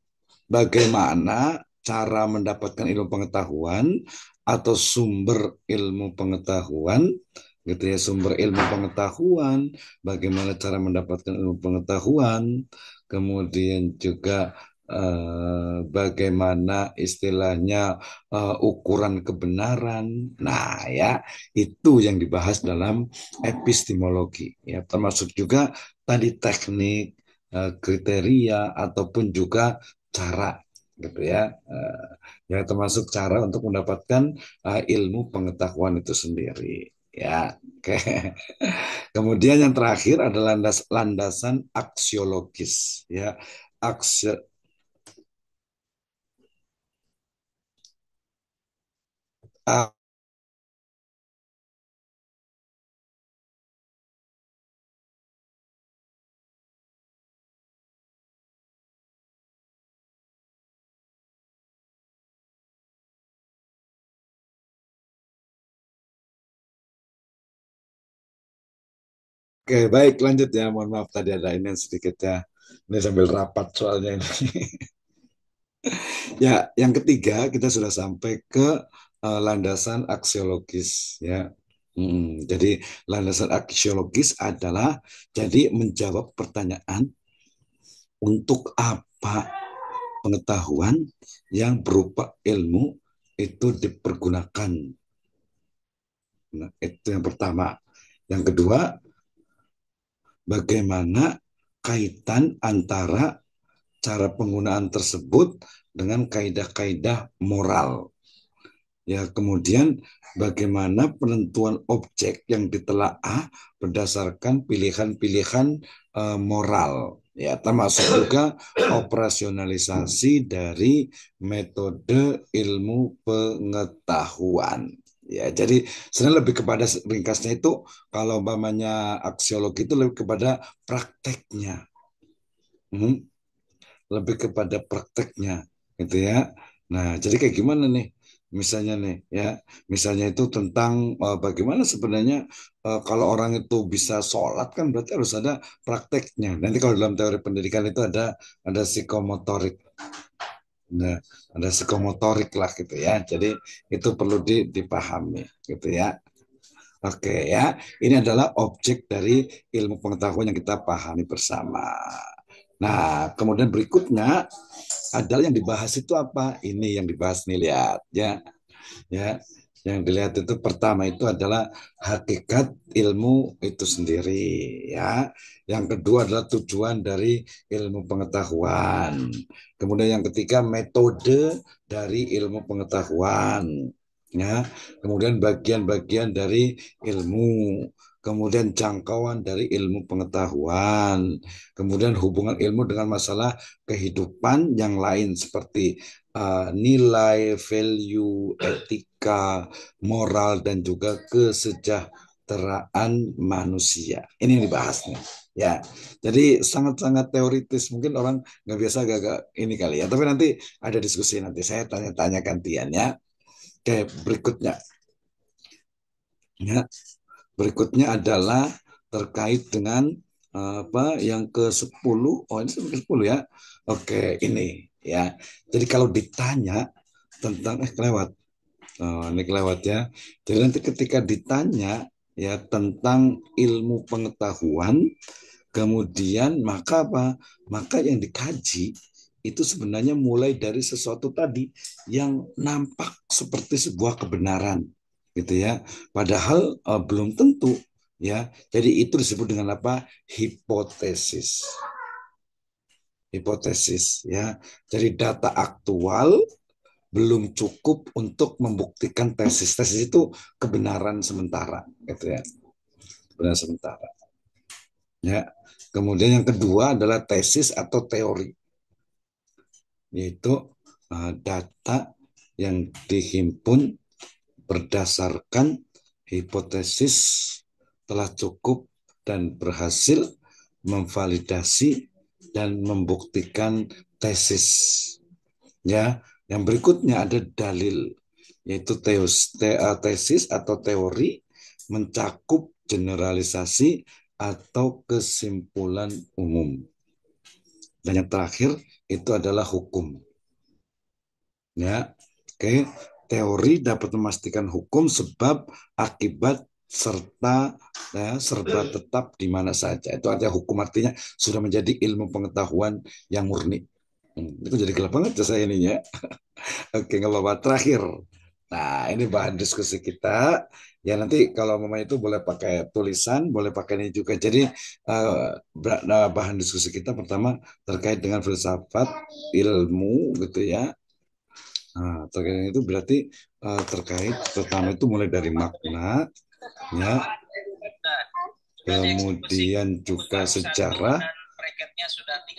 bagaimana cara mendapatkan ilmu pengetahuan atau sumber ilmu pengetahuan gitu ya, sumber ilmu pengetahuan, bagaimana cara mendapatkan ilmu pengetahuan, kemudian juga bagaimana istilahnya ukuran kebenaran. Nah, ya itu yang dibahas dalam epistemologi. Ya, termasuk juga tadi teknik, kriteria ataupun juga cara, gitu ya. Ya termasuk cara untuk mendapatkan ilmu pengetahuan itu sendiri. Ya, oke. Kemudian yang terakhir adalah landasan aksiologis. Ya, aksi, Oke, baik lanjut ya. Mohon maaf tadi ada ini yang sedikit ya. Ini sambil rapat soalnya ini. Ya, yang ketiga kita sudah sampai ke landasan aksiologis ya. Jadi landasan aksiologis adalah jadi menjawab pertanyaan untuk apa pengetahuan yang berupa ilmu itu dipergunakan. Nah, itu yang pertama. Yang kedua, bagaimana kaitan antara cara penggunaan tersebut dengan kaidah-kaidah moral. Ya, kemudian bagaimana penentuan objek yang ditelaah berdasarkan pilihan-pilihan moral. Ya, termasuk juga operasionalisasi dari metode ilmu pengetahuan. Ya, jadi sebenarnya lebih kepada ringkasnya itu kalau umpamanya aksiologi itu lebih kepada prakteknya. Hmm, lebih kepada prakteknya gitu ya. Nah, jadi kayak gimana nih? Misalnya nih ya, misalnya itu tentang bagaimana sebenarnya kalau orang itu bisa sholat kan berarti harus ada prakteknya. Nanti kalau dalam teori pendidikan itu ada psikomotorik. Nah, ada psikomotorik lah gitu ya. Jadi itu perlu dipahami gitu ya. Oke ya, ini adalah objek dari ilmu pengetahuan yang kita pahami bersama. Nah, kemudian berikutnya adalah yang dibahas itu apa? Ini yang dibahas nih lihat ya, ya. Yang dilihat itu pertama itu adalah hakikat ilmu itu sendiri ya. Yang kedua adalah tujuan dari ilmu pengetahuan. Kemudian yang ketiga metode dari ilmu pengetahuan ya. Kemudian bagian-bagian dari ilmu, kemudian jangkauan dari ilmu pengetahuan, kemudian hubungan ilmu dengan masalah kehidupan yang lain seperti nilai, value, etika, moral, dan juga kesejahteraan manusia. Ini yang dibahas nih. Ya, jadi sangat-sangat teoritis. Mungkin orang nggak biasa agak ini kali ya. Tapi nanti ada diskusi nanti. Saya tanya-tanya gantian ya. Oke, berikutnya. Ya, berikutnya adalah terkait dengan apa yang ke-10. Oh, ini ke-10 ya. Oke, ini ya. Jadi kalau ditanya tentang kelewat. Oh, ini kelewat ya. Jadi nanti ketika ditanya ya tentang ilmu pengetahuan, kemudian maka apa? Maka yang dikaji itu sebenarnya mulai dari sesuatu tadi yang nampak seperti sebuah kebenaran, gitu ya. Padahal belum tentu ya. Jadi itu disebut dengan apa? Hipotesis. Hipotesis ya. Jadi data aktual belum cukup untuk membuktikan tesis. Tesis itu kebenaran sementara, gitu ya. Kebenaran sementara. Ya. Kemudian yang kedua adalah tesis atau teori, yaitu data yang dihimpun berdasarkan hipotesis telah cukup dan berhasil memvalidasi dan membuktikan tesis. Ya, yang berikutnya ada dalil, yaitu tesis atau teori mencakup generalisasi atau kesimpulan umum. Dan yang terakhir itu adalah hukum. Ya, oke. Teori dapat memastikan hukum sebab akibat serta ya, serba tetap di mana saja. Itu artinya hukum artinya sudah menjadi ilmu pengetahuan yang murni. Itu jadi gelap banget ya saya ininya. Oke, nggak apa-apa. Terakhir. Nah, ini bahan diskusi kita. Ya nanti kalau memang itu boleh pakai tulisan, boleh pakai ini juga. Jadi bahan diskusi kita pertama terkait dengan filsafat, ilmu gitu ya. Nah, terkait dengan itu berarti terkait pertama itu mulai dari makna, ya, kemudian juga sejarah,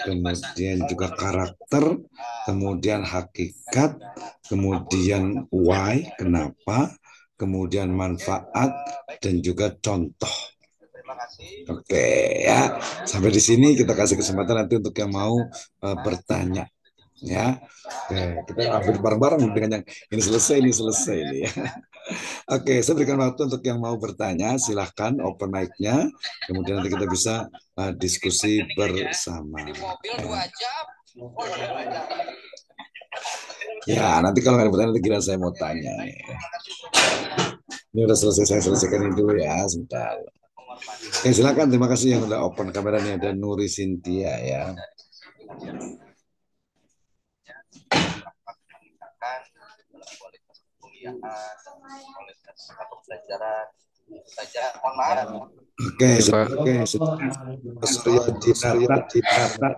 kemudian juga karakter, kemudian hakikat, kemudian why, kenapa, kemudian manfaat, dan juga contoh. Oke ya, sampai di sini kita kasih kesempatan nanti untuk yang mau bertanya ya. Oke, kita ambil bareng-bareng dengan yang ini selesai ini ya. Oke, saya berikan waktu untuk yang mau bertanya, silahkan open mic-nya. Kemudian nanti kita bisa diskusi bersama. Ya, nanti kalau nggak ada pertanyaan, nanti kira saya mau tanya nih. Ini udah selesai, saya selesaikan ini dulu ya, sebentar. Oke, silakan. Terima kasih yang udah open kameranya. Ada Nuri Sintia ya. Oke, Ya, Pak. oke. Surya Dinata. Dinata.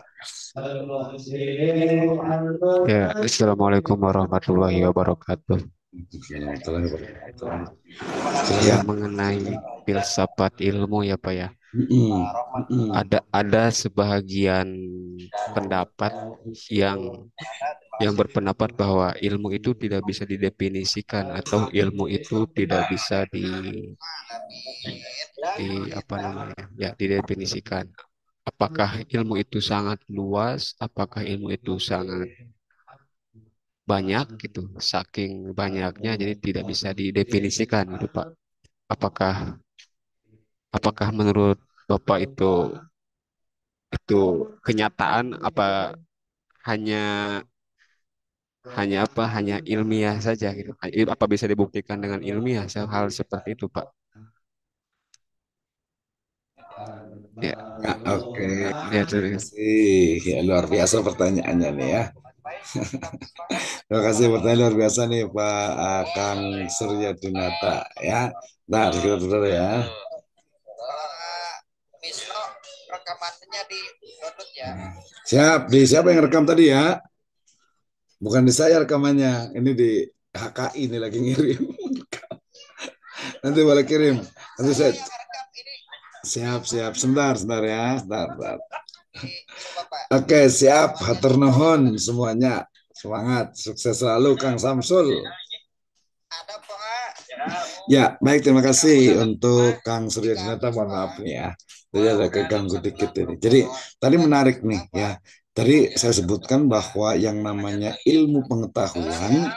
Ya, Assalamualaikum warahmatullahi wabarakatuh. Ya, Silakan. mengenai filsafat ilmu ya, Pak ya. Mm-mm. Mm-mm. Ada sebahagian pendapat yang berpendapat bahwa ilmu itu tidak bisa didefinisikan atau ilmu itu tidak bisa di apa namanya? Ya, didefinisikan. Apakah ilmu itu sangat luas? Apakah ilmu itu sangat banyak gitu, saking banyaknya jadi tidak bisa didefinisikan gitu Pak. Apakah apakah menurut Bapak itu kenyataan apa hanya hanya ilmiah saja gitu. Apa bisa dibuktikan dengan ilmiah hal seperti itu Pak? Ya, Oke, ya terima terus. kasih. Ya, luar biasa pertanyaannya nih ya. Terima kasih pertanyaan luar biasa nih Pak Kang Surya Dinata ya. Nah, kita dulu ya. Siap, di siapa yang rekam tadi ya? Bukan di saya rekamannya, ini di HKI ini lagi ngirim. Nanti boleh kirim. Nanti saya siap siap sebentar sebentar ya, sebentar, sebentar. Oke, siap. Hatur nuhun semuanya. Semangat, sukses selalu Kang Samsul. Ya, baik terima kasih untuk Kang Surya Dinata. Mohon maaf nih ya. Jadi ada keganggu dikit ini. Jadi tadi menarik nih ya. Tadi saya sebutkan bahwa yang namanya ilmu pengetahuan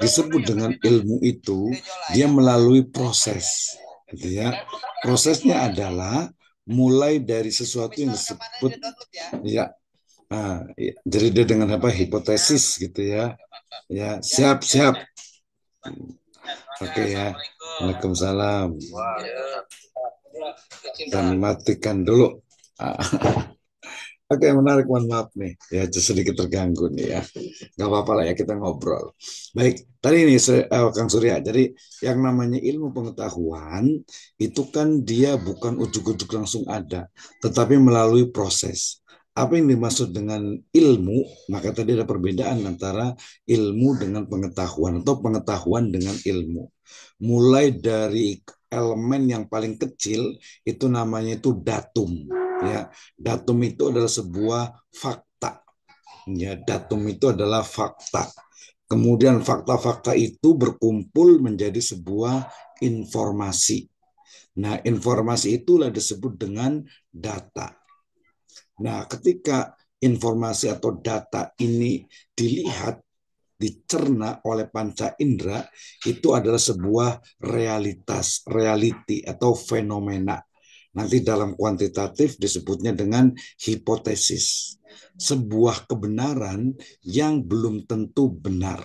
disebut dengan ilmu itu dia melalui proses gitu ya. Prosesnya adalah mulai dari sesuatu yang disebut ya. Nah, ya, jadi dia dengan apa hipotesis gitu ya. Ya, siap siap. Oke ya. Waalaikumsalam. Dan matikan dulu. Ah, oke, menarik. Mohon maaf nih. Ya, sedikit terganggu nih ya. Gak apa-apa lah ya, kita ngobrol. Baik, tadi ini Kang Surya. Jadi, yang namanya ilmu pengetahuan, itu kan dia bukan ujuk-ujuk langsung ada, tetapi melalui proses. Apa yang dimaksud dengan ilmu, maka tadi ada perbedaan antara ilmu dengan pengetahuan atau pengetahuan dengan ilmu. Mulai dari elemen yang paling kecil, itu namanya itu datum. Ya, datum itu adalah sebuah fakta. Ya, datum itu adalah fakta. Kemudian fakta-fakta itu berkumpul menjadi sebuah informasi. Nah, informasi itulah disebut dengan data. Nah, ketika informasi atau data ini dilihat, dicerna oleh panca indera, itu adalah sebuah realitas, reality atau fenomena. Nanti dalam kuantitatif disebutnya dengan hipotesis. Sebuah kebenaran yang belum tentu benar.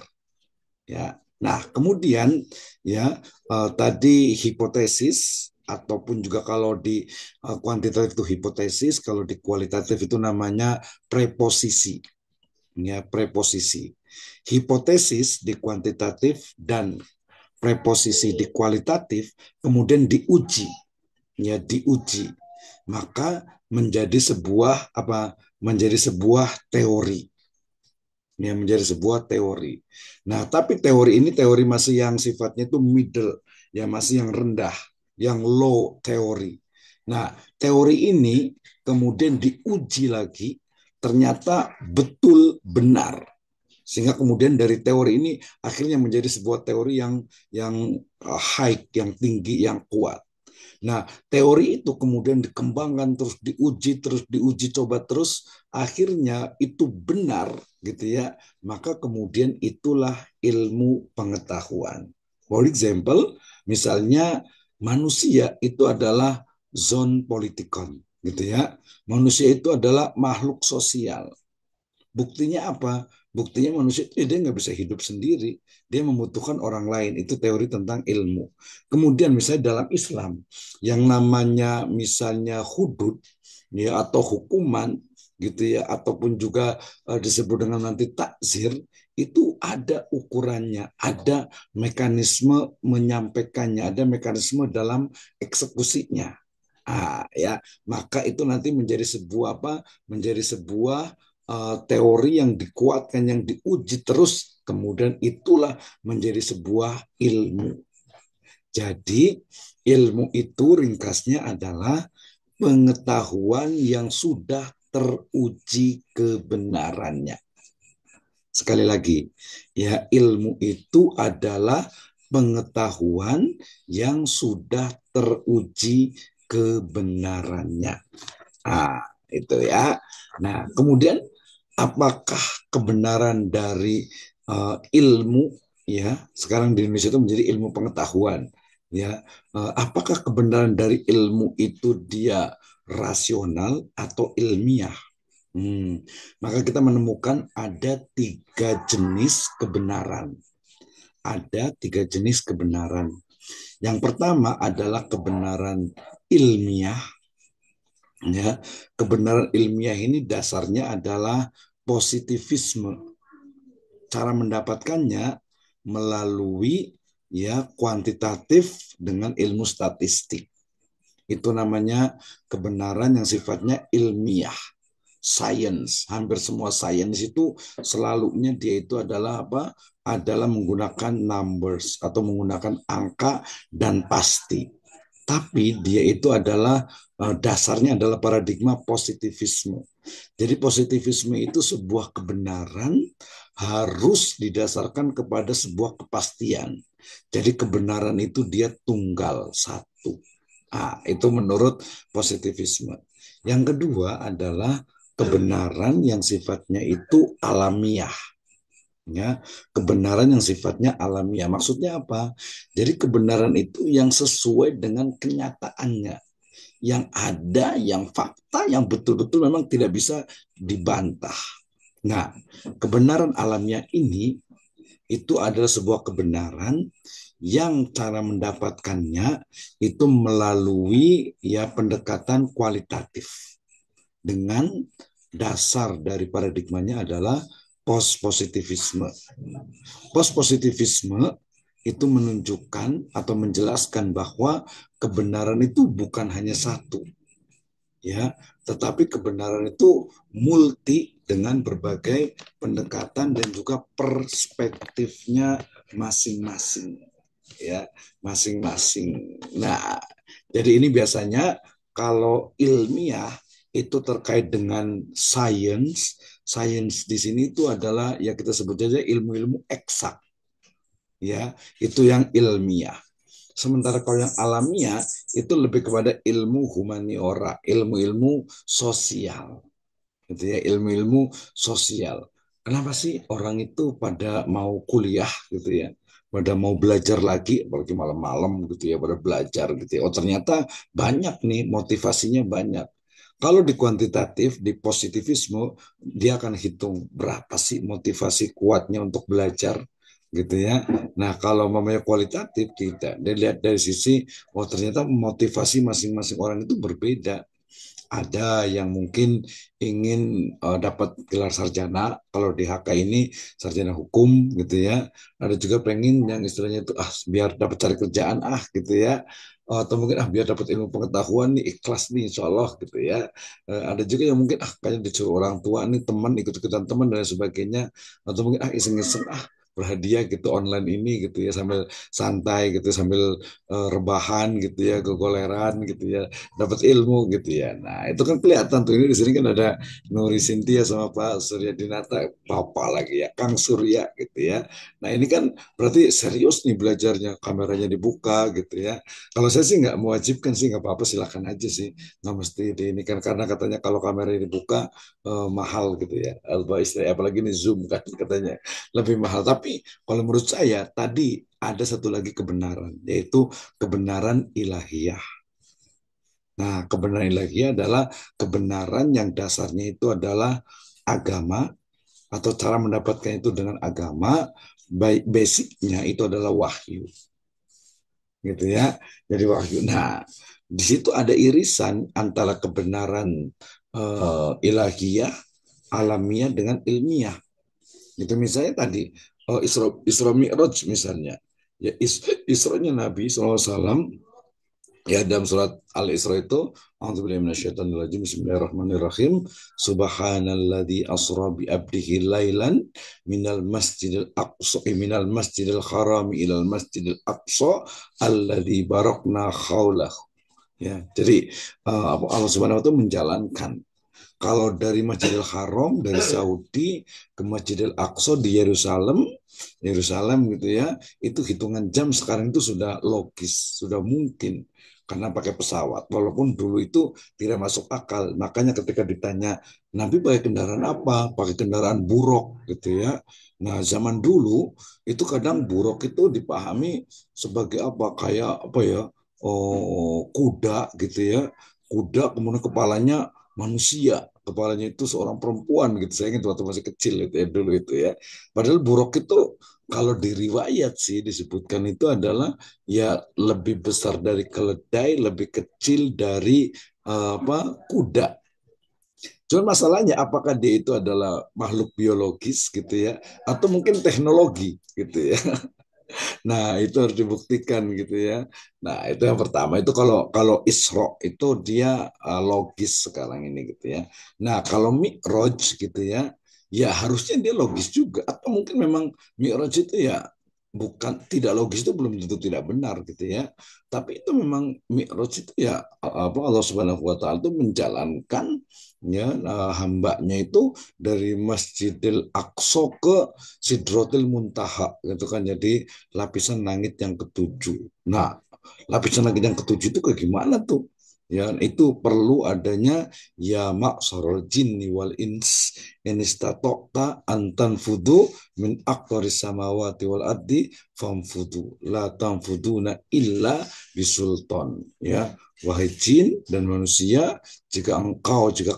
Ya. Nah, kemudian ya tadi hipotesis ataupun juga kalau di kuantitatif itu hipotesis, kalau di kualitatif itu namanya preposisi. ya preposisi. Hipotesis di kuantitatif dan preposisi di kualitatif kemudian diuji, ya diuji, maka menjadi sebuah teori, ya menjadi sebuah teori. Nah, tapi teori ini teori masih yang sifatnya itu middle, ya masih yang rendah, yang low teori. Nah, teori ini kemudian diuji lagi, ternyata betul benar. Sehingga kemudian dari teori ini akhirnya menjadi sebuah teori yang high, yang tinggi, yang kuat. Nah, teori itu kemudian dikembangkan terus diuji coba terus, akhirnya itu benar gitu ya. Maka kemudian itulah ilmu pengetahuan. For example, misalnya manusia itu adalah zon politikon gitu ya. Manusia itu adalah makhluk sosial. Buktinya apa? Buktinya manusia itu dia nggak bisa hidup sendiri. Dia membutuhkan orang lain. Itu teori tentang ilmu. Kemudian misalnya dalam Islam, yang namanya misalnya hudud, ya atau hukuman, gitu ya, ataupun juga disebut dengan nanti takzir, itu ada ukurannya, ada mekanisme menyampaikannya, ada mekanisme dalam eksekusinya. Ya, maka itu nanti menjadi sebuah apa? Menjadi sebuah teori yang dikuatkan, yang diuji terus, kemudian itulah menjadi sebuah ilmu. Jadi ilmu itu ringkasnya adalah pengetahuan yang sudah teruji kebenarannya. Sekali lagi, ya ilmu itu adalah pengetahuan yang sudah teruji kebenarannya. Ah, itu ya. Nah, kemudian apakah kebenaran dari ilmu, ya sekarang di Indonesia itu menjadi ilmu pengetahuan, ya apakah kebenaran dari ilmu itu dia rasional atau ilmiah? Maka kita menemukan ada tiga jenis kebenaran. Ada tiga jenis kebenaran. Yang pertama adalah kebenaran ilmiah. Ya, kebenaran ilmiah ini dasarnya adalah positivisme. Cara mendapatkannya melalui ya kuantitatif dengan ilmu statistik. Itu namanya kebenaran yang sifatnya ilmiah. Science, hampir semua science itu selalunya dia itu adalah apa? Adalah menggunakan numbers atau menggunakan angka dan pasti. Tapi dia itu adalah dasarnya adalah paradigma positivisme. Jadi positivisme itu sebuah kebenaran harus didasarkan kepada sebuah kepastian. Jadi kebenaran itu dia tunggal satu. Itu menurut positivisme. Yang kedua adalah kebenaran yang sifatnya itu alamiah. Ya, kebenaran yang sifatnya alamiah. Maksudnya apa? Jadi kebenaran itu yang sesuai dengan kenyataannya, yang ada, yang fakta, yang betul-betul memang tidak bisa dibantah. Nah, kebenaran alamiah ini itu adalah sebuah kebenaran yang cara mendapatkannya itu melalui ya pendekatan kualitatif, dengan dasar dari paradigmanya adalah post-positivisme. Post-positivisme itu menunjukkan atau menjelaskan bahwa kebenaran itu bukan hanya satu, ya, tetapi kebenaran itu multi dengan berbagai pendekatan dan juga perspektifnya masing-masing, ya, masing-masing. Nah, jadi ini biasanya kalau ilmiah itu terkait dengan science. Science di sini itu adalah ya kita sebut saja ilmu-ilmu eksak, ya, itu yang ilmiah. Sementara kalau yang alamiah itu lebih kepada ilmu humaniora, ilmu-ilmu sosial, gitu ya, ilmu-ilmu sosial. Kenapa sih orang itu pada mau kuliah gitu ya, pada mau belajar lagi, apalagi malam-malam gitu ya, pada belajar gitu ya. Oh ternyata banyak nih motivasinya banyak. Kalau di kuantitatif, di positivisme, dia akan hitung berapa sih motivasi kuatnya untuk belajar gitu ya. Nah, kalau namanya kualitatif tidak. Dia lihat dari sisi, oh ternyata motivasi masing-masing orang itu berbeda. Ada yang mungkin ingin dapat gelar sarjana, kalau di HK ini sarjana hukum gitu ya. Ada juga pengen yang istilahnya itu biar dapat cari kerjaan gitu ya. Atau mungkin biar dapat ilmu pengetahuan nih ikhlas nih insya Allah gitu ya. Ada juga yang mungkin kayaknya disuruh orang tua nih teman ikut-ikutan teman dan sebagainya. Atau mungkin iseng-iseng berhadiah gitu online ini gitu ya sambil santai gitu sambil rebahan gitu ya gogoleran gitu ya dapat ilmu gitu ya. Nah, itu kan kelihatan tuh ini di sini kan ada Nuri Sintia sama Pak Surya Dinata, Papa lagi ya, Kang Surya gitu ya. Nah, ini kan berarti serius nih belajarnya, kameranya dibuka gitu ya. Kalau saya sih nggak mewajibkan sih, nggak apa-apa silakan aja sih. Nggak mesti di ini kan karena katanya kalau kameranya dibuka mahal gitu ya. Apalagi ini Zoom kan katanya lebih mahal. Tapi kalau menurut saya tadi ada satu lagi kebenaran, yaitu kebenaran ilahiyah. Nah, kebenaran ilahi adalah kebenaran yang dasarnya itu adalah agama atau cara mendapatkan itu dengan agama, baik basicnya itu adalah wahyu, gitu ya. Jadi wahyu. Nah, di situ ada irisan antara kebenaran ilahiyah, alamiah dengan ilmiah. Itu misalnya tadi Isra Mi'raj misalnya. Ya Isra-nya Nabi SAW. Ya dalam surat Al-Isra itu A'udzubillahi minasyaitonirrajim Bismillahirrahmanirrahim Subhanalladzi asra bi abdihi lailan minal masjidil haram ilal masjidil aqsa alladzi barakna haulahu. Ya, jadi Allah Subhanahu wa taala menjalankan kalau dari Masjidil Haram dari Saudi ke Masjidil Aqsa di Yerusalem, Yerusalem gitu ya, itu hitungan jam sekarang itu sudah logis, sudah mungkin karena pakai pesawat. Walaupun dulu itu tidak masuk akal. Makanya ketika ditanya Nabi pakai kendaraan apa? Pakai kendaraan buruk gitu ya. Nah, zaman dulu itu kadang buruk itu dipahami sebagai apa? Kayak apa ya? Oh, kuda gitu ya. Kuda kemudian kepalanya manusia, kepalanya itu seorang perempuan gitu. Saya ingat waktu masih kecil itu ya dulu itu ya. Padahal buruk itu kalau di riwayat sih disebutkan itu adalah ya lebih besar dari keledai, lebih kecil dari kuda. Cuman masalahnya apakah dia itu adalah makhluk biologis gitu ya atau mungkin teknologi gitu ya. Nah, itu harus dibuktikan gitu ya. Nah, itu yang pertama. Itu kalau kalau Isra itu dia logis sekarang ini gitu ya. Nah, kalau Mi'raj gitu ya, ya harusnya dia logis juga. Atau mungkin memang Mi'raj itu ya bukan tidak logis itu belum tentu tidak benar gitu ya. Tapi itu memang Mi'raj itu ya apa Allah Subhanahu wa taala itu menjalankan ya hambanya itu dari Masjidil Aqsa ke Sidrotil Muntaha gitu kan. Jadi lapisan langit yang ketujuh. Nah, lapisan langit yang ketujuh itu kayak gimana tuh? Ya, itu perlu adanya ya maksarul jinni wal ins in istata'ta antan fudu min aqtaris samawati wal ardi famfudu la tanfuduna illa bisultan ya wahai jin dan manusia jika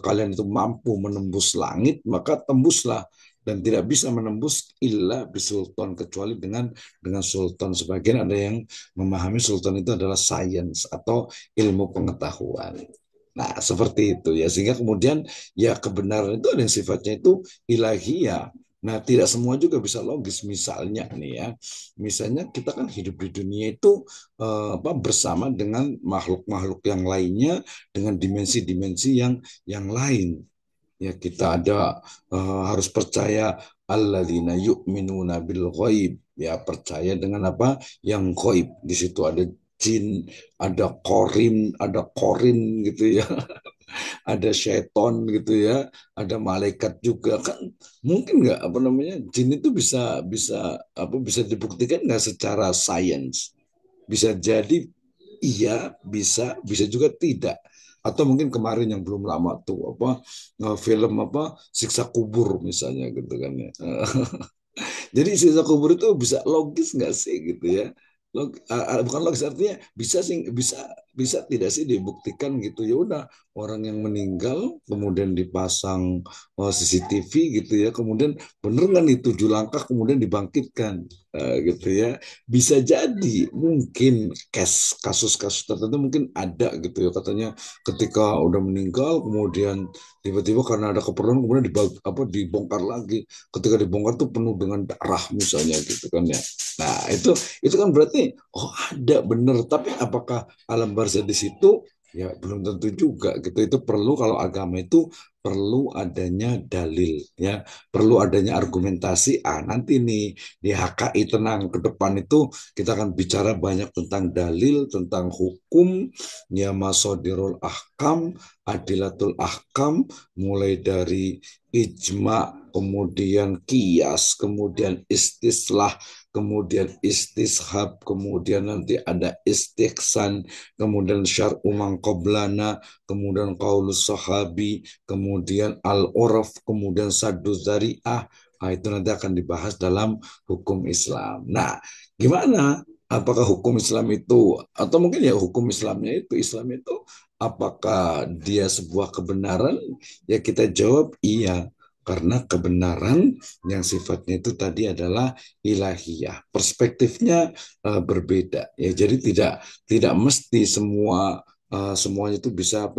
kalian itu mampu menembus langit maka tembuslah dan tidak bisa menembus illa bisultan kecuali dengan sultan. Sebagian ada yang memahami sultan itu adalah sains atau ilmu pengetahuan. Nah, seperti itu ya. Sehingga kemudian ya kebenaran itu ada yang sifatnya itu ilahiyah. Nah, tidak semua juga bisa logis. Misalnya nih ya, misalnya kita kan hidup di dunia itu bersama dengan makhluk-makhluk yang lainnya dengan dimensi-dimensi yang lain. Ya kita ada harus percaya alladzina yu'minuna bil ghaib. Ya percaya dengan apa yang ghaib. Di situ ada jin, ada korin, ada korin gitu ya, ada syaiton gitu ya, ada malaikat juga kan. Mungkin nggak apa namanya jin itu bisa bisa bisa dibuktikan nggak secara sains? Bisa jadi iya, bisa, bisa juga tidak. Atau mungkin kemarin yang belum lama tuh film siksa kubur misalnya gitu kan ya. Jadi siksa kubur itu bisa logis nggak sih gitu ya? Bukan logis artinya bisa sih bisa bisa tidak sih dibuktikan gitu ya udah orang yang meninggal kemudian dipasang CCTV gitu ya kemudian bener kan itu 7 langkah kemudian dibangkitkan Gitu ya. Bisa jadi mungkin kasus-kasus tertentu mungkin ada gitu ya, katanya ketika udah meninggal kemudian tiba-tiba karena ada keperluan kemudian dibongkar lagi, ketika dibongkar tuh penuh dengan darah misalnya gitu kan ya. Nah itu kan berarti oh ada bener, tapi apakah alam barzah di situ? Ya belum tentu juga gitu. Itu perlu, kalau agama itu perlu adanya dalil ya, perlu adanya argumentasi. Nanti nih di HKI tenang ke depan itu kita akan bicara banyak tentang dalil, tentang hukum, ya masodirul ahkam, adilatul ahkam, mulai dari ijma, kemudian kias, kemudian istislah, kemudian istishab, kemudian nanti ada istihsan, kemudian syar'u man qablana, kemudian qaulus sahabi, kemudian al-uraf, kemudian saddu zari'ah. Itu nanti akan dibahas dalam hukum Islam. Nah, gimana? Apakah hukum Islam itu, atau mungkin ya hukum Islam itu apakah dia sebuah kebenaran? Ya kita jawab iya, karena kebenaran yang sifatnya itu tadi adalah ilahiyah. Perspektifnya berbeda. Ya, jadi tidak mesti semuanya itu bisa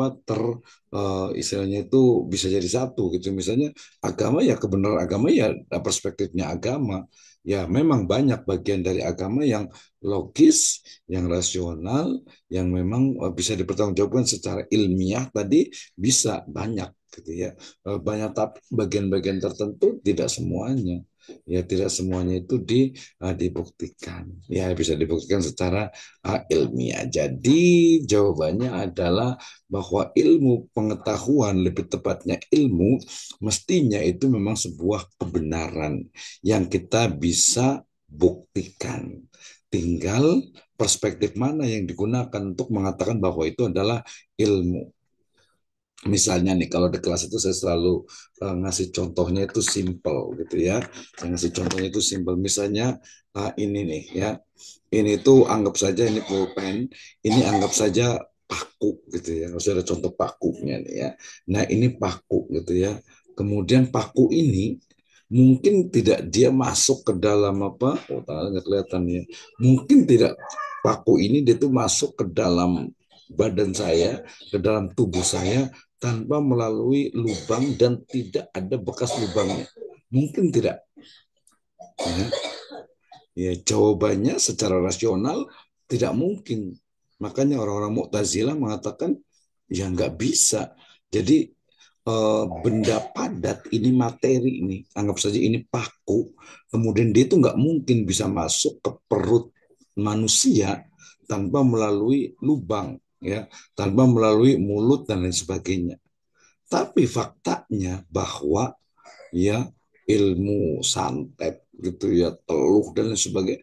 istilahnya itu bisa jadi satu gitu. Misalnya agama ya kebenaran agama ya perspektifnya agama. Ya memang banyak bagian dari agama yang logis, yang rasional, yang memang bisa dipertanggungjawabkan secara ilmiah tadi bisa banyak gitu ya. Banyak, tapi bagian-bagian tertentu tidak semuanya. Ya tidak semuanya itu dibuktikan. Ya bisa dibuktikan secara ilmiah. Jadi jawabannya adalah bahwa ilmu pengetahuan, lebih tepatnya ilmu, mestinya itu memang sebuah kebenaran yang kita bisa buktikan. Tinggal perspektif mana yang digunakan untuk mengatakan bahwa itu adalah ilmu. Misalnya nih, kalau di kelas itu saya selalu ngasih contohnya itu simple gitu ya. Saya ngasih contohnya itu simple. Misalnya ini nih ya, ini tuh anggap saja ini pulpen, ini anggap saja paku gitu ya. Harus ada contoh pakunya nih ya. Nah ini paku gitu ya. Kemudian paku ini mungkin tidak dia masuk ke dalam apa? Oh, nggak kelihatan ya. Mungkin tidak, paku ini dia tuh masuk ke dalam badan saya, ke dalam tubuh saya tanpa melalui lubang dan tidak ada bekas lubangnya. Mungkin tidak. Ya, ya jawabannya secara rasional tidak mungkin. Makanya orang-orang Mu'tazilah mengatakan ya nggak bisa. Jadi benda padat ini, materi ini, anggap saja ini paku, kemudian dia itu nggak mungkin bisa masuk ke perut manusia tanpa melalui lubang, ya, tanpa melalui mulut dan lain sebagainya. Tapi faktanya bahwa ya ilmu santet gitu ya, teluh dan lain sebagainya,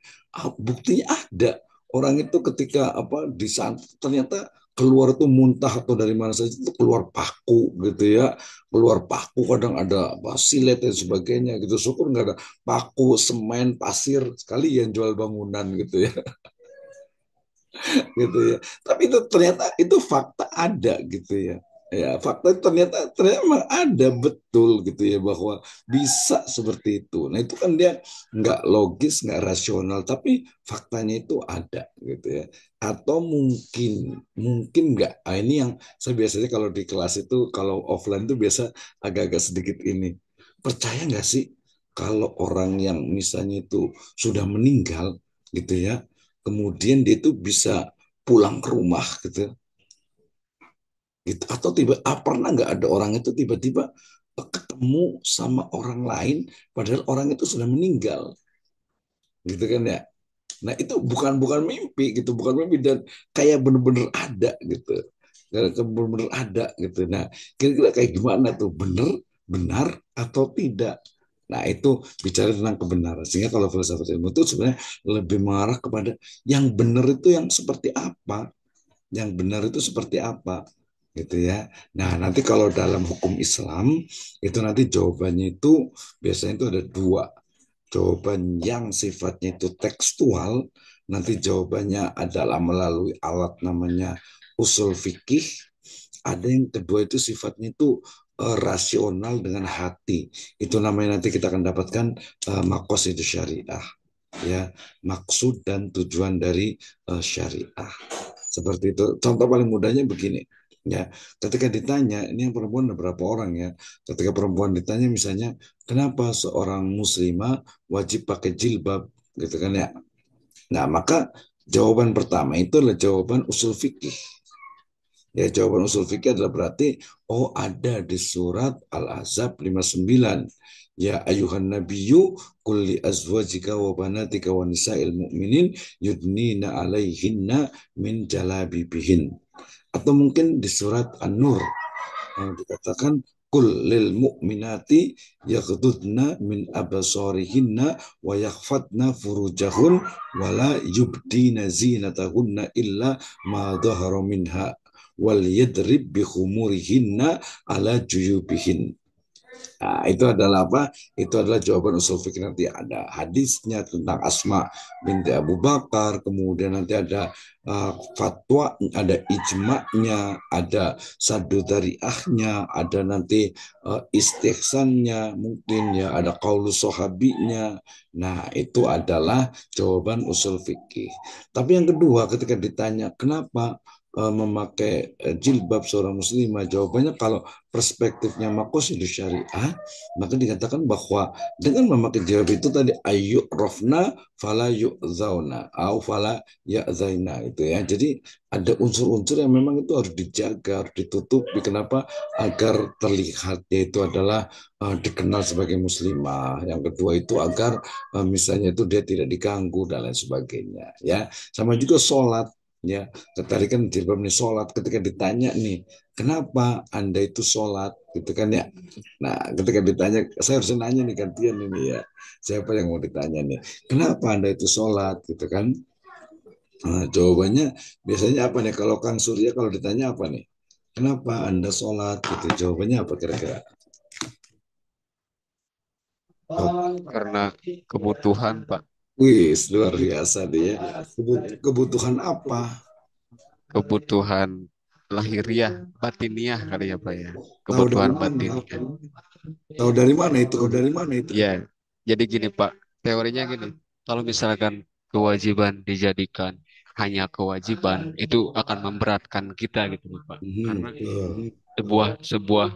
buktinya ada. Orang itu ketika disantet ternyata keluar itu muntah atau dari mana saja itu keluar paku gitu ya, keluar paku, kadang ada silet dan sebagainya gitu. Syukur nggak ada paku, semen, pasir, sekali yang jual bangunan gitu ya. Gitu ya. Tapi itu ternyata itu fakta ada gitu ya. Ya, fakta ternyata memang ada betul gitu ya, bahwa bisa seperti itu. Nah, itu kan dia nggak logis, nggak rasional, tapi faktanya itu ada gitu ya. Atau mungkin nggak. Ini yang saya biasanya kalau di kelas itu, kalau offline itu biasa agak-agak sedikit ini. Percaya nggak sih kalau orang yang misalnya itu sudah meninggal gitu ya, kemudian dia itu bisa pulang ke rumah gitu, gitu. Atau pernah nggak ada orang itu tiba-tiba ketemu sama orang lain padahal orang itu sudah meninggal, gitu kan ya. Nah itu bukan bukan mimpi gitu, bukan mimpi, dan kayak bener-bener ada gitu, kayak bener-bener ada gitu. Nah kira-kira kayak gimana tuh, benar atau tidak. Nah, itu bicara tentang kebenaran. Sehingga kalau filsafat ilmu itu sebenarnya lebih mengarah kepada yang benar itu yang seperti apa, yang benar itu seperti apa, gitu ya. Nah, nanti kalau dalam hukum Islam itu nanti jawabannya itu biasanya itu ada dua. Jawaban yang sifatnya itu tekstual, nanti jawabannya adalah melalui alat namanya usul fikih. Ada yang kedua itu sifatnya itu rasional dengan hati. Itu namanya nanti kita akan dapatkan makos itu syariah. ya maksud dan tujuan dari syariah. Seperti itu. Contoh paling mudahnya begini. Ya, ketika ditanya, ini yang perempuan ada berapa orang ya? Ketika perempuan ditanya misalnya, kenapa seorang muslimah wajib pakai jilbab, gitu kan ya? Nah, maka jawaban pertama itu adalah jawaban usul fikih. Ya, jawaban usul fikih adalah berarti, oh ada di surat Al-Ahzab 59. Ya ayuhan nabiyyu kulli azwajika wa banatika wa nisa'il mu'minin yudnina alaihinna min jalabibihin. Atau mungkin di surat An-Nur yang dikatakan kul lil mu'minati yaghdudna min abasarihinna wa yakhfatna furujahun wa la yubdina zinatahunna illa ma dhahara minha wal yadrib bi khumurihinna ala juyubihin. Nah, itu adalah apa? Itu adalah jawaban usul fikih. Nanti ada hadisnya tentang Asma binti Abu Bakar, kemudian nanti ada fatwa, ada ijma'nya, ada sadu dariahnya, ada nanti istihsannya, mungkin ya ada qaulu sahabinya. Nah, itu adalah jawaban usul fikih. Tapi yang kedua, ketika ditanya kenapa memakai jilbab seorang muslimah, jawabannya kalau perspektifnya maqasidus syariah, maka dikatakan bahwa dengan memakai jilbab itu tadi ayu rofna fala yu'zauna au fala ya'zaina itu ya. Jadi ada unsur-unsur yang memang itu harus dijaga, harus ditutupi. Kenapa? Agar terlihat yaitu adalah dikenal sebagai muslimah. Yang kedua itu agar misalnya itu dia tidak diganggu dan lain sebagainya ya. Sama juga sholat ya, ketarikan jilbab nih sholat, ketika ditanya nih kenapa anda itu sholat gitu kan ya. Nah ketika ditanya, saya harus nanya nih gantian ini ya, siapa yang mau ditanya nih, kenapa anda itu sholat gitu kan. Nah, jawabannya biasanya apa nih kalau Kang Surya kalau ditanya apa nih, kenapa anda sholat gitu, jawabannya apa kira-kira. Karena kebutuhan, Pak. Wih luar biasa dia. Kebutuhan apa. Kebutuhan lahiriah, batiniah kali ya, Pak ya. Tahu dari Kebutuhan mana. batiniah. Tahu dari mana itu, dari mana itu. Ya, jadi gini Pak, teorinya gini, kalau misalkan kewajiban dijadikan hanya kewajiban, itu akan memberatkan kita gitu loh, Pak. Karena sebuah sebuah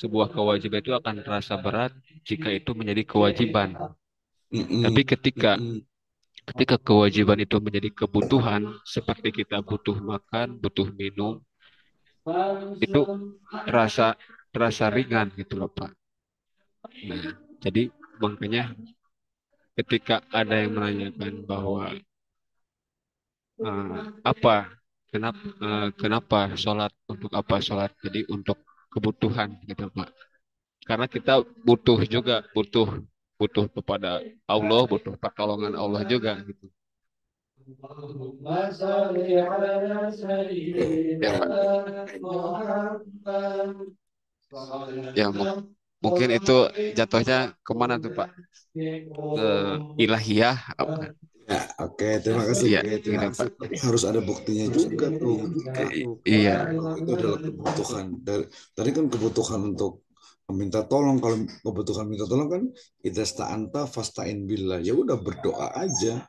sebuah kewajiban itu akan terasa berat jika itu menjadi kewajiban. Tapi Mm-mm. ketika kewajiban itu menjadi kebutuhan, seperti kita butuh makan, butuh minum, itu terasa terasa ringan gitu loh, Pak. Nah, jadi makanya ketika ada yang menanyakan bahwa apa kenapa sholat, untuk apa sholat, jadi untuk kebutuhan gitu Pak, karena kita butuh juga, butuh butuh kepada Allah, butuh pertolongan Allah juga gitu ya Pak. Ya mungkin itu jatuhnya kemana tuh Pak, ke ilahiyah apa Ya, oke, terima kasih. ya gitu Pak. Tapi harus ada buktinya juga tuh. Iya. Kalau itu adalah kebutuhan. Tadi kan kebutuhan untuk minta tolong. Kalau kebutuhan minta tolong kan idza sta'anta fasta'in billah. Ya udah berdoa aja,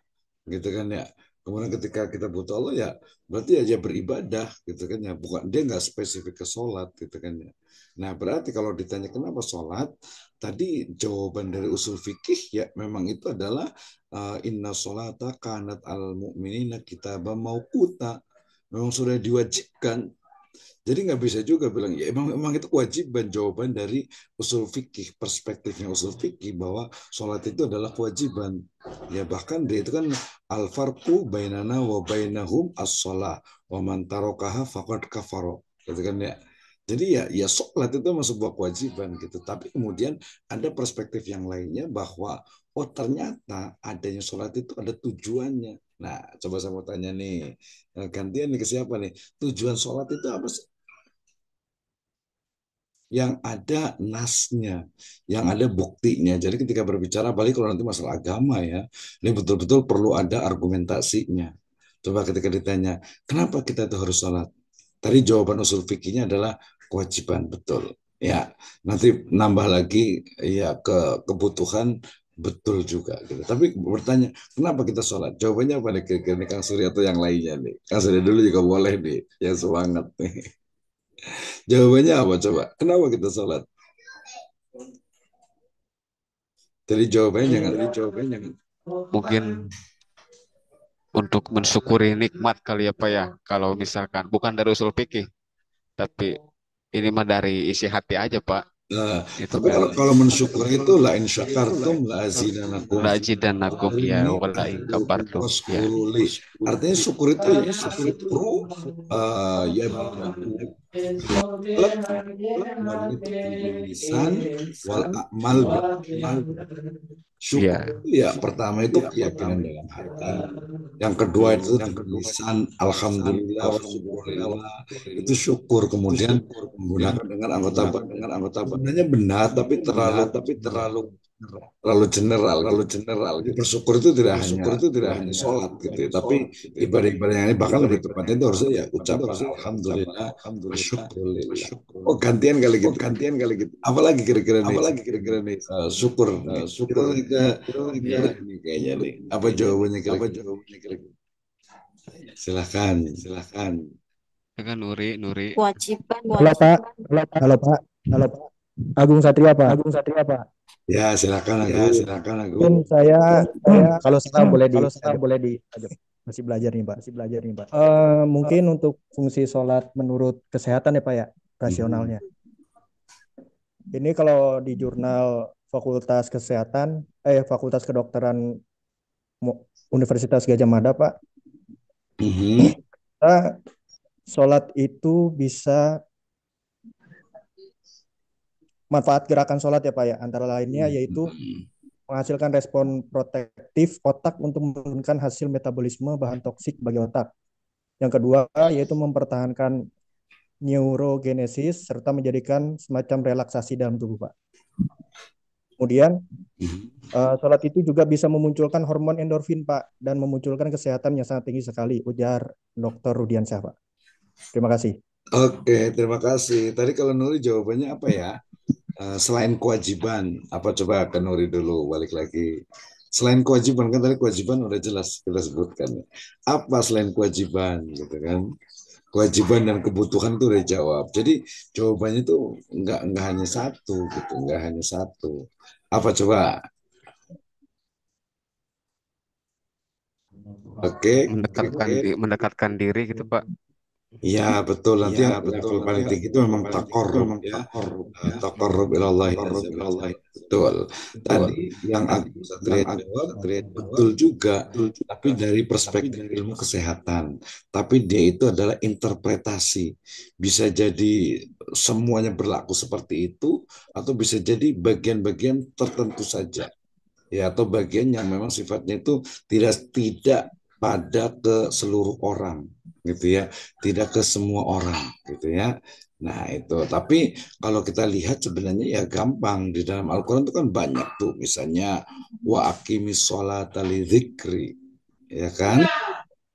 gitu kan ya. Kemudian ketika kita butuh Allah ya berarti aja beribadah gitu kan ya. Bukan dia nggak spesifik ke sholat gitu kan ya. Nah berarti kalau ditanya kenapa sholat, tadi jawaban dari usul fikih ya memang itu adalah inna sholata kanat al mu'minina kitabam mauquta, memang sudah diwajibkan. Jadi nggak bisa juga bilang ya emang itu kewajiban. Jawaban dari usul fikih, perspektifnya usul fikih bahwa sholat itu adalah kewajiban. Ya bahkan dia itu kan al farqu bainana wa bainahum as-shalah wa man tarakaha faqad kafaro. Gitu kan ya. Jadi ya sholat itu memang sebuah kewajiban gitu. Tapi kemudian ada perspektif yang lainnya bahwa oh ternyata adanya sholat itu ada tujuannya. Nah, coba saya mau tanya nih, gantian nih ke siapa nih? Tujuan sholat itu apa sih? Yang ada nasnya, yang ada buktinya. Jadi ketika berbicara, balik kalau nanti masalah agama ya, ini betul-betul perlu ada argumentasinya. Coba ketika ditanya, kenapa kita itu harus sholat? Tadi jawaban usul fikihnya adalah kewajiban, betul. Ya, nanti nambah lagi ya ke kebutuhan Betul juga gitu. Tapi bertanya, kenapa kita sholat? Jawabannya apa nih kira-kira nih Kang Surya atau yang lainnya nih? Kang Surya dulu juga boleh nih, yang semangat nih. Jawabannya apa coba? Kenapa kita sholat? Jadi jawabannya jangan. Mungkin untuk mensyukuri nikmat kali ya Pak ya. Kalau misalkan bukan dari usul fikih, tapi ini mah dari isi hati aja Pak. Nah, Itu tapi kan kalau mensyukur itu la in syakartum la azidanakum. rajin dan nakum Syukuri ya wala nikmatku ingkapartum ya. waskuruli. Artinya syukur itu ya syukru ya qalb wa nutqu bil lisan wal a'mal bil arkan. Syukur Ya, itu ya pertama itu keyakinan dalam hati. Yang kedua itu dengan lisan alhamdulillah wa syukurillah. Itu syukur kemudian menggunakan dengan anggota badan. Sebenarnya benar tapi terlalu general gitu. Jadi bersyukur itu tidak hanya sholat gitu ya, tapi ibadah-ibadah yang ini bahkan lebih tepatnya itu harusnya ya ucapan alhamdulillah wa syukurillah. Oh gantian kali gitu. Apalagi kira-kira nih syukur nih. Kita lagi ke Nuri nih kayaknya nih. Apa jawabannya kira-kira? Silakan. ya kan Nuri, Nuri. Kewajiban Halo Pak, halo Pak, halo Pak. Agung Satria Pak. Ya silakan aku. Mungkin saya kalau salah boleh di masih belajar nih Pak. Mungkin untuk fungsi sholat menurut kesehatan ya Pak ya, rasionalnya. Ini kalau di jurnal Fakultas Kedokteran Universitas Gajah Mada Pak, Mhm. kita sholat itu bisa manfaat gerakan sholat ya Pak ya, antara lainnya yaitu menghasilkan respon protektif otak untuk menurunkan hasil metabolisme bahan toksik bagi otak. Yang kedua yaitu mempertahankan neurogenesis serta menjadikan semacam relaksasi dalam tubuh, Pak. Kemudian sholat itu juga bisa memunculkan hormon endorfin, Pak, dan memunculkan kesehatan yang sangat tinggi sekali, ujar Dr. Rudiansyah, Pak. Terima kasih. Oke, terima kasih. Tadi kalau Nuri jawabannya apa ya? Selain kewajiban, apa coba ke Nuri dulu, balik lagi. Selain kewajiban, kan tadi kewajiban udah jelas kita sebutkan. Apa selain kewajiban, gitu kan? Kewajiban dan kebutuhan itu udah jawab. Jadi jawabannya itu nggak hanya satu, gitu, nggak hanya satu. Apa coba? Oke, Mendekatkan diri gitu Pak. iya betul. Nanti yang level paling tinggi itu memang takorrub ya. Takorrub ilallah azza wa jalla. Betul. Tadi yang aku Satria jawab betul juga, tapi dari perspektif ilmu kesehatan. Tapi dia itu adalah interpretasi. Bisa jadi semuanya berlaku seperti itu, atau bisa jadi bagian-bagian tertentu saja. Ya, atau bagian yang memang sifatnya itu tidak pada ke seluruh orang gitu ya, tidak ke semua orang gitu ya. Nah, itu. Tapi kalau kita lihat sebenarnya ya gampang, di dalam Al-Qur'an itu kan banyak tuh, misalnya wa aqimis sholata lidzikri, ya kan?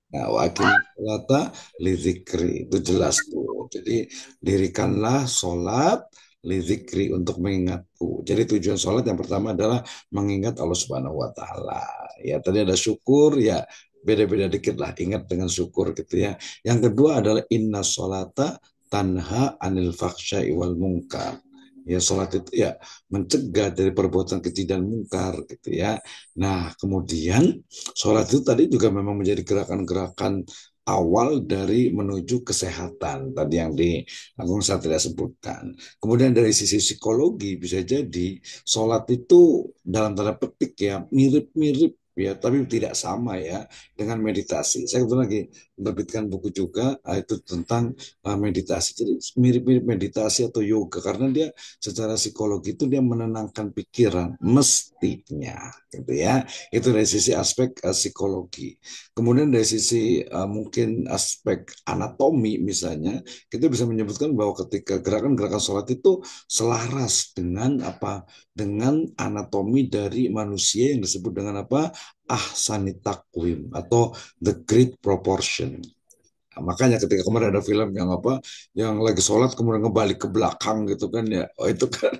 Nah, wa aqimis sholata lidzikri itu jelas tuh. Jadi dirikanlah sholat lidzikri untuk mengingatku. Jadi tujuan sholat yang pertama adalah mengingat Allah Subhanahu wa taala. Ya, tadi ada syukur ya, beda-beda dikit lah, ingat dengan syukur gitu ya. Yang kedua adalah inna sholata tanha anil fakhsyai wal munkar. Ya, sholat itu ya mencegah dari perbuatan keji dan mungkar gitu ya. Nah, kemudian sholat itu tadi juga memang menjadi gerakan-gerakan awal dari menuju kesehatan tadi yang di Agung Satria sebutkan. Kemudian dari sisi psikologi bisa jadi sholat itu dalam tanda petik ya mirip-mirip ya, tapi tidak sama ya dengan meditasi. Saya kebetulan lagi menerbitkan buku juga itu tentang meditasi. Jadi mirip-mirip meditasi atau yoga karena dia secara psikologi itu dia menenangkan pikiran mestinya gitu ya. Itu dari sisi aspek psikologi. Kemudian dari sisi mungkin aspek anatomi misalnya, kita bisa menyebutkan bahwa ketika gerakan-gerakan sholat itu selaras dengan apa? Dengan anatomi dari manusia yang disebut dengan apa? Ahsani takwim atau the great proportion. Nah, makanya ketika kemarin ada film yang apa, yang lagi sholat kemudian ngebalik ke belakang gitu kan ya, oh itu kan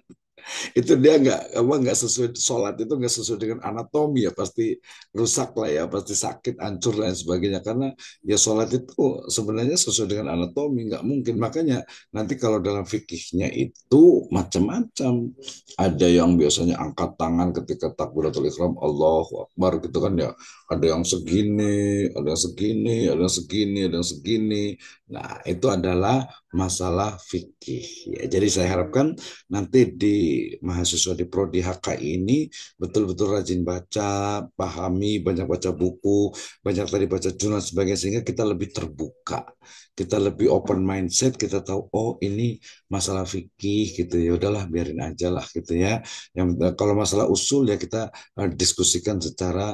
Itu dia nggak sesuai, sholat itu nggak sesuai dengan anatomi ya, pasti rusak lah ya, pasti sakit, hancur dan sebagainya, karena ya sholat itu sebenarnya sesuai dengan anatomi, nggak mungkin. Makanya nanti kalau dalam fikihnya itu macam-macam, ada yang biasanya angkat tangan ketika takbiratul ihram Allahu Akbar gitu kan ya, ada yang segini, ada yang segini, ada yang segini, ada yang segini. Nah, itu adalah masalah fikih ya. Jadi saya harapkan nanti di mahasiswa di Prodi HK ini betul-betul rajin baca, pahami, banyak baca buku, banyak tadi baca jurnal sebagainya, sehingga kita lebih terbuka, kita lebih open mindset, kita tahu oh ini masalah fikih gitu ya, udahlah biarin aja lah gitu ya. Yang kalau masalah usul ya kita diskusikan secara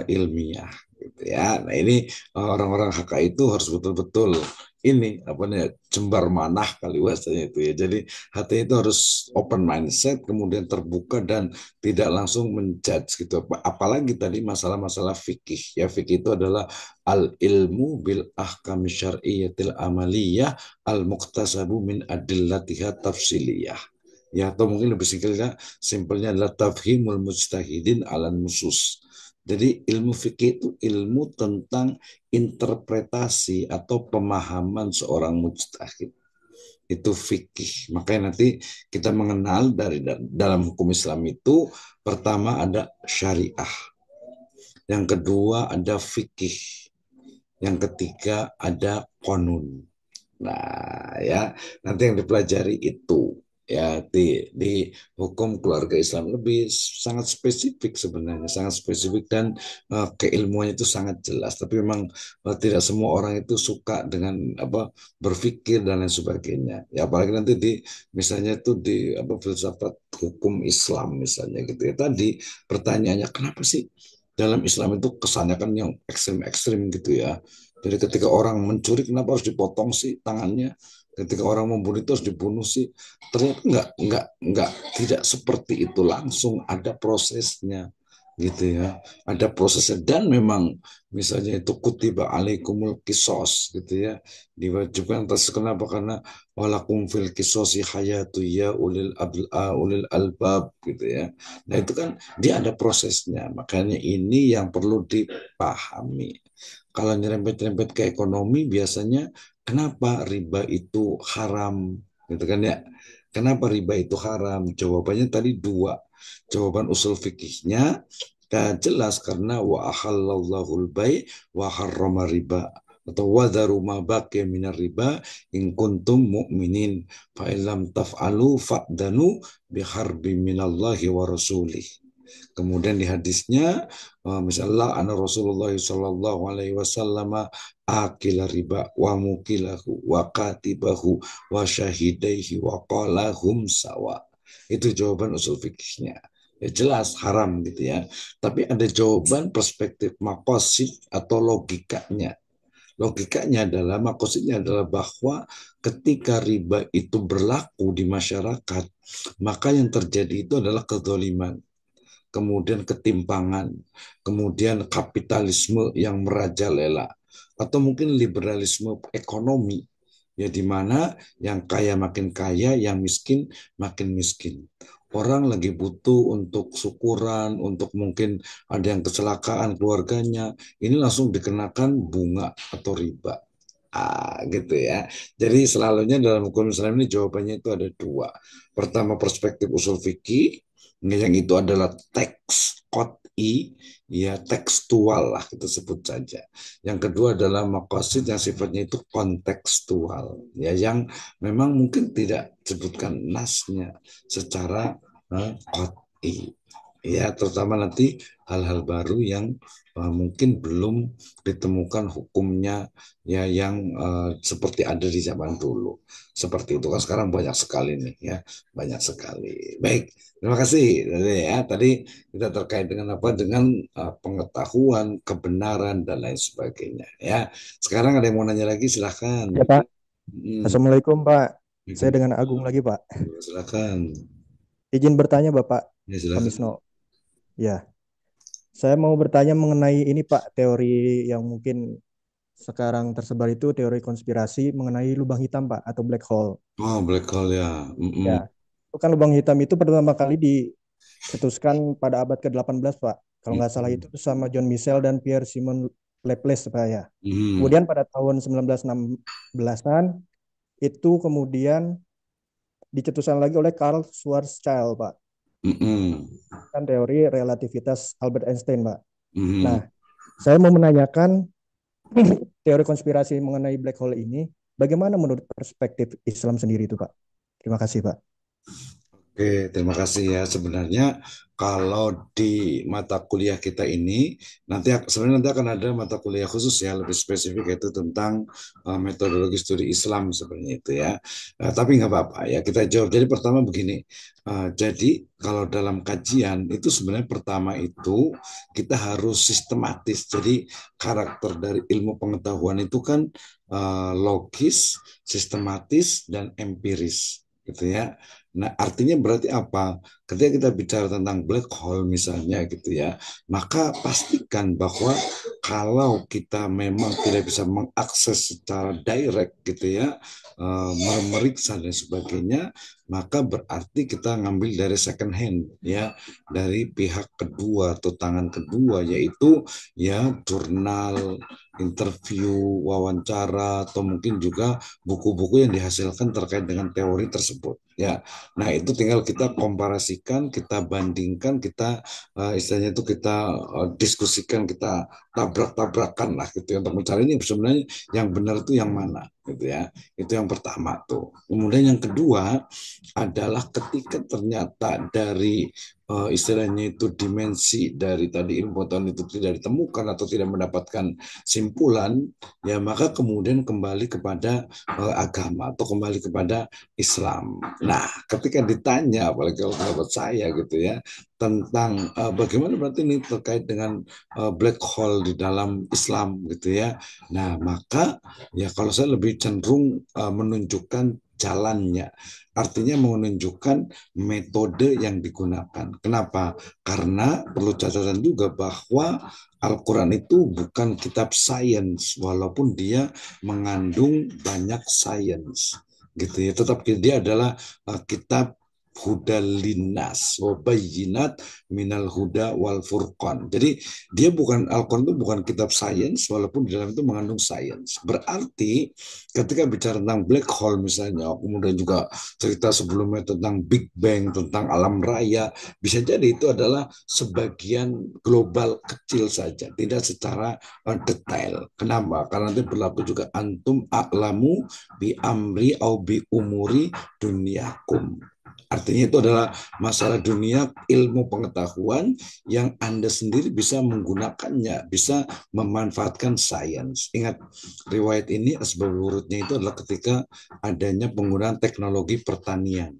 ilmiah gitu ya. Nah ini orang-orang HK itu harus betul-betul ini apa nih, jembar manah kali bahasanya itu ya. Jadi hati itu harus open mindset, kemudian terbuka dan tidak langsung menjudge gitu. Apalagi tadi masalah-masalah fikih ya. Fikih itu adalah al ilmu bil ahkam syar'iyatil amaliyah al muktasabu min adillatiha tafsiliyah. Ya, atau mungkin lebih simpelnya adalah tafhimul mujtahidin ala nusus. Jadi ilmu fikih itu ilmu tentang interpretasi atau pemahaman seorang mujtahid, itu fikih. Makanya nanti kita mengenal dari dalam hukum Islam itu, pertama ada syariah, yang kedua ada fikih, yang ketiga ada konun. Nah, ya, nanti yang dipelajari itu ya di hukum keluarga Islam lebih sangat spesifik sebenarnya, sangat spesifik dan keilmuannya itu sangat jelas. Tapi memang tidak semua orang itu suka dengan apa berpikir dan lain sebagainya. Ya apalagi nanti di misalnya itu di apa filsafat hukum Islam misalnya gitu ya. Tadi pertanyaannya kenapa sih dalam Islam itu kesannya kan yang ekstrim-ekstrim gitu ya. Jadi ketika orang mencuri kenapa harus dipotong sih tangannya? Ketika orang membunuh itu harus dibunuh sih. Ternyata enggak, tidak seperti itu langsung, ada prosesnya gitu ya. Ada prosesnya dan memang misalnya itu kutiba alaikumul kisos gitu ya. Diwajibkan atas, kenapa? Karena walakum fil kisosi hayatu ya ulil albab gitu ya. Nah itu kan dia ada prosesnya. Makanya ini yang perlu dipahami. Kalau nyerempet-nyerempet ke ekonomi biasanya kenapa riba itu haram gitu kan ya. Kenapa riba itu haram? Jawabannya tadi dua. Jawaban usul fikihnya jelas karena wa ahallallahu al-bai' wa harrama riba, atau wadharu ma baqiya minar riba in kuntum mu'minin fa illam taf'alu fa'danu biharbi minallahi wa rasulih. Kemudian di hadisnya, misalnya anak Rasulullah Sallallahu Alaihi Wasallam akila riba wa mukilahu wa katibahu wa syahidaihi wa qalahum sawa. Itu jawaban usul fikihnya. Ya jelas haram gitu ya. Tapi ada jawaban perspektif makosid atau logikanya. Logikanya adalah, makosidnya adalah bahwa ketika riba itu berlaku di masyarakat, maka yang terjadi itu adalah kezaliman, kemudian ketimpangan, kemudian kapitalisme yang merajalela, atau mungkin liberalisme ekonomi, ya di mana yang kaya makin kaya, yang miskin makin miskin. Orang lagi butuh untuk syukuran, untuk mungkin ada yang kecelakaan keluarganya, ini langsung dikenakan bunga atau riba. Gitu ya. Jadi selalunya dalam hukum Islam ini jawabannya itu ada dua. Pertama perspektif usul fikih, yang itu adalah teks qot'i, ya tekstual lah kita sebut saja. Yang kedua adalah maqasid yang sifatnya itu kontekstual, ya yang memang mungkin tidak sebutkan nasnya secara qot'i. Ya, terutama nanti hal-hal baru yang mungkin belum ditemukan hukumnya ya yang seperti ada di zaman dulu. Seperti itu kan sekarang banyak sekali nih ya, banyak sekali. Baik, terima kasih ya. Tadi kita terkait dengan apa? Dengan pengetahuan, kebenaran dan lain sebagainya ya. Sekarang ada yang mau nanya lagi silahkan. Ya Pak. Hmm. Assalamualaikum Pak. Saya dengan Agung lagi Pak. Silakan. Izin bertanya Bapak Ya, silakan. Pamisno. Ya, saya mau bertanya mengenai ini Pak, teori yang mungkin sekarang tersebar itu teori konspirasi mengenai lubang hitam Pak atau black hole. Oh, black hole ya. Ya, Mm-mm. Kan lubang hitam itu pertama kali dicetuskan pada abad ke-18, Pak. Kalau nggak salah itu sama John Michell dan Pierre Simon Laplace, Pak ya. Kemudian pada tahun 1916-an itu kemudian dicetuskan lagi oleh Karl Schwarzschild, Pak. Kan teori relativitas Albert Einstein, Pak. Nah, saya mau menanyakan teori konspirasi mengenai black hole ini, bagaimana menurut perspektif Islam sendiri itu, Pak? Terima kasih, Pak. Oke, terima kasih ya. Sebenarnya kalau di mata kuliah kita ini sebenarnya nanti akan ada mata kuliah khusus ya lebih spesifik yaitu tentang metodologi studi Islam sebenarnya itu ya. Tapi nggak apa-apa ya kita jawab. Jadi pertama begini. Jadi kalau dalam kajian itu sebenarnya pertama itu kita harus sistematis. Jadi karakter dari ilmu pengetahuan itu kan logis, sistematis dan empiris gitu ya. Nah, artinya berarti apa? Ketika kita bicara tentang black hole misalnya gitu ya, maka pastikan bahwa kalau kita memang tidak bisa mengakses secara direct gitu ya, memeriksa dan sebagainya, maka berarti kita ngambil dari second hand ya, dari pihak kedua atau tangan kedua yaitu ya jurnal, interview, wawancara atau mungkin juga buku-buku yang dihasilkan terkait dengan teori tersebut ya. Nah, itu tinggal kita komparasikan, kita bandingkan, kita istilahnya itu kita diskusikan, kita tabrak-tabrakan lah gitu ya, untuk mencari ini sebenarnya yang benar itu yang mana gitu ya. Itu yang pertama tuh. Kemudian yang kedua adalah ketika ternyata dari istilahnya itu dimensi dari tadi ilmu pengetahuan itu tidak ditemukan atau tidak mendapatkan simpulan, ya maka kemudian kembali kepada agama atau kembali kepada Islam. Nah, ketika ditanya, apalagi kalau pendapat saya gitu ya, tentang bagaimana berarti ini terkait dengan black hole di dalam Islam gitu ya. Nah, maka ya kalau saya lebih cenderung menunjukkan jalannya. Artinya menunjukkan metode yang digunakan. Kenapa? Karena perlu catatan juga bahwa Al-Quran itu bukan kitab sains, walaupun dia mengandung banyak sains gitu ya. Tetap dia adalah kitab huda linnas wa bayyinat minal huda wal furqan. Jadi dia bukan Al-Quran itu bukan kitab sains walaupun di dalam itu mengandung sains. Berarti ketika bicara tentang black hole misalnya, kemudian juga cerita sebelumnya tentang Big Bang, tentang alam raya, bisa jadi itu adalah sebagian global kecil saja, tidak secara detail. Kenapa? Karena nanti berlaku juga antum a'lamu bi amri au bi umuri duniakum. Artinya itu adalah masalah dunia ilmu pengetahuan yang Anda sendiri bisa menggunakannya, bisa memanfaatkan sains. Ingat, riwayat ini asbab urutnya itu adalah ketika adanya penggunaan teknologi pertanian.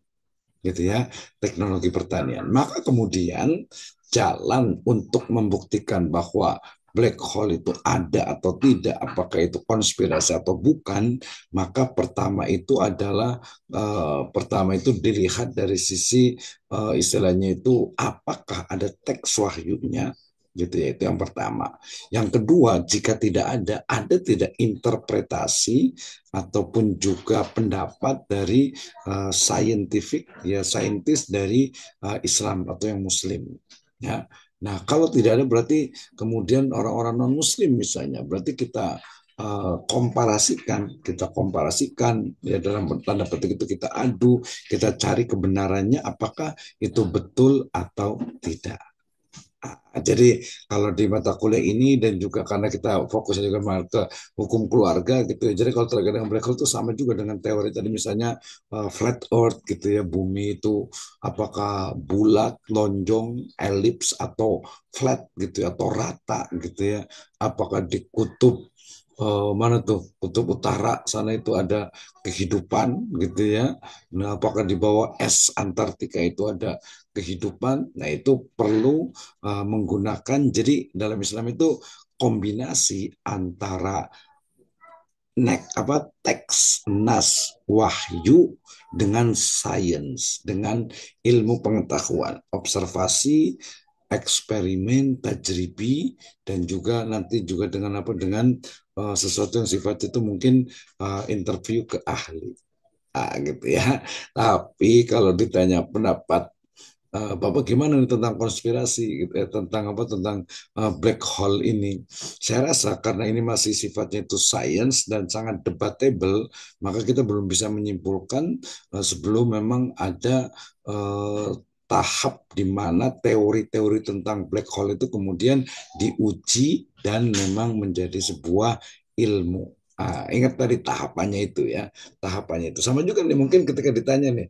Gitu ya, teknologi pertanian. Maka kemudian jalan untuk membuktikan bahwa black hole itu ada atau tidak, apakah itu konspirasi atau bukan, maka pertama itu adalah pertama itu dilihat dari sisi istilahnya itu apakah ada teks wahyunya gitu ya, itu yang pertama. Yang kedua, jika tidak ada tidak interpretasi ataupun juga pendapat dari scientific ya saintis dari Islam atau yang Muslim ya. Nah, kalau tidak ada berarti kemudian orang-orang non Muslim misalnya, berarti kita komparasikan ya dalam tanda petik itu kita adu, kita cari kebenarannya apakah itu betul atau tidak. Jadi kalau di mata kuliah ini dan juga karena kita fokusnya juga ke hukum keluarga gitu ya. Jadi kalau terkait dengan black hole itu sama juga dengan teori tadi misalnya flat earth gitu ya. Bumi itu apakah bulat, lonjong, elips atau flat gitu ya atau rata gitu ya. Apakah di kutub mana tuh kutub utara sana itu ada kehidupan gitu ya. Nah, apakah di bawah es Antartika itu ada kehidupan? Nah, itu perlu menggunakan jadi dalam Islam itu kombinasi antara teks nas wahyu dengan sains dengan ilmu pengetahuan observasi eksperimen tajribi dan juga nanti juga dengan sesuatu yang sifat itu mungkin interview ke ahli Gitu ya. Tapi kalau ditanya pendapat Bapak gimana nih tentang konspirasi gitu ya, tentang apa tentang black hole ini. Saya rasa karena ini masih sifatnya itu science dan sangat debatable, maka kita belum bisa menyimpulkan sebelum memang ada eh, tahap di mana teori-teori tentang black hole itu kemudian diuji dan memang menjadi sebuah ilmu. Ingat tadi tahapannya itu ya, tahapannya itu sama juga nih mungkin ketika ditanya nih,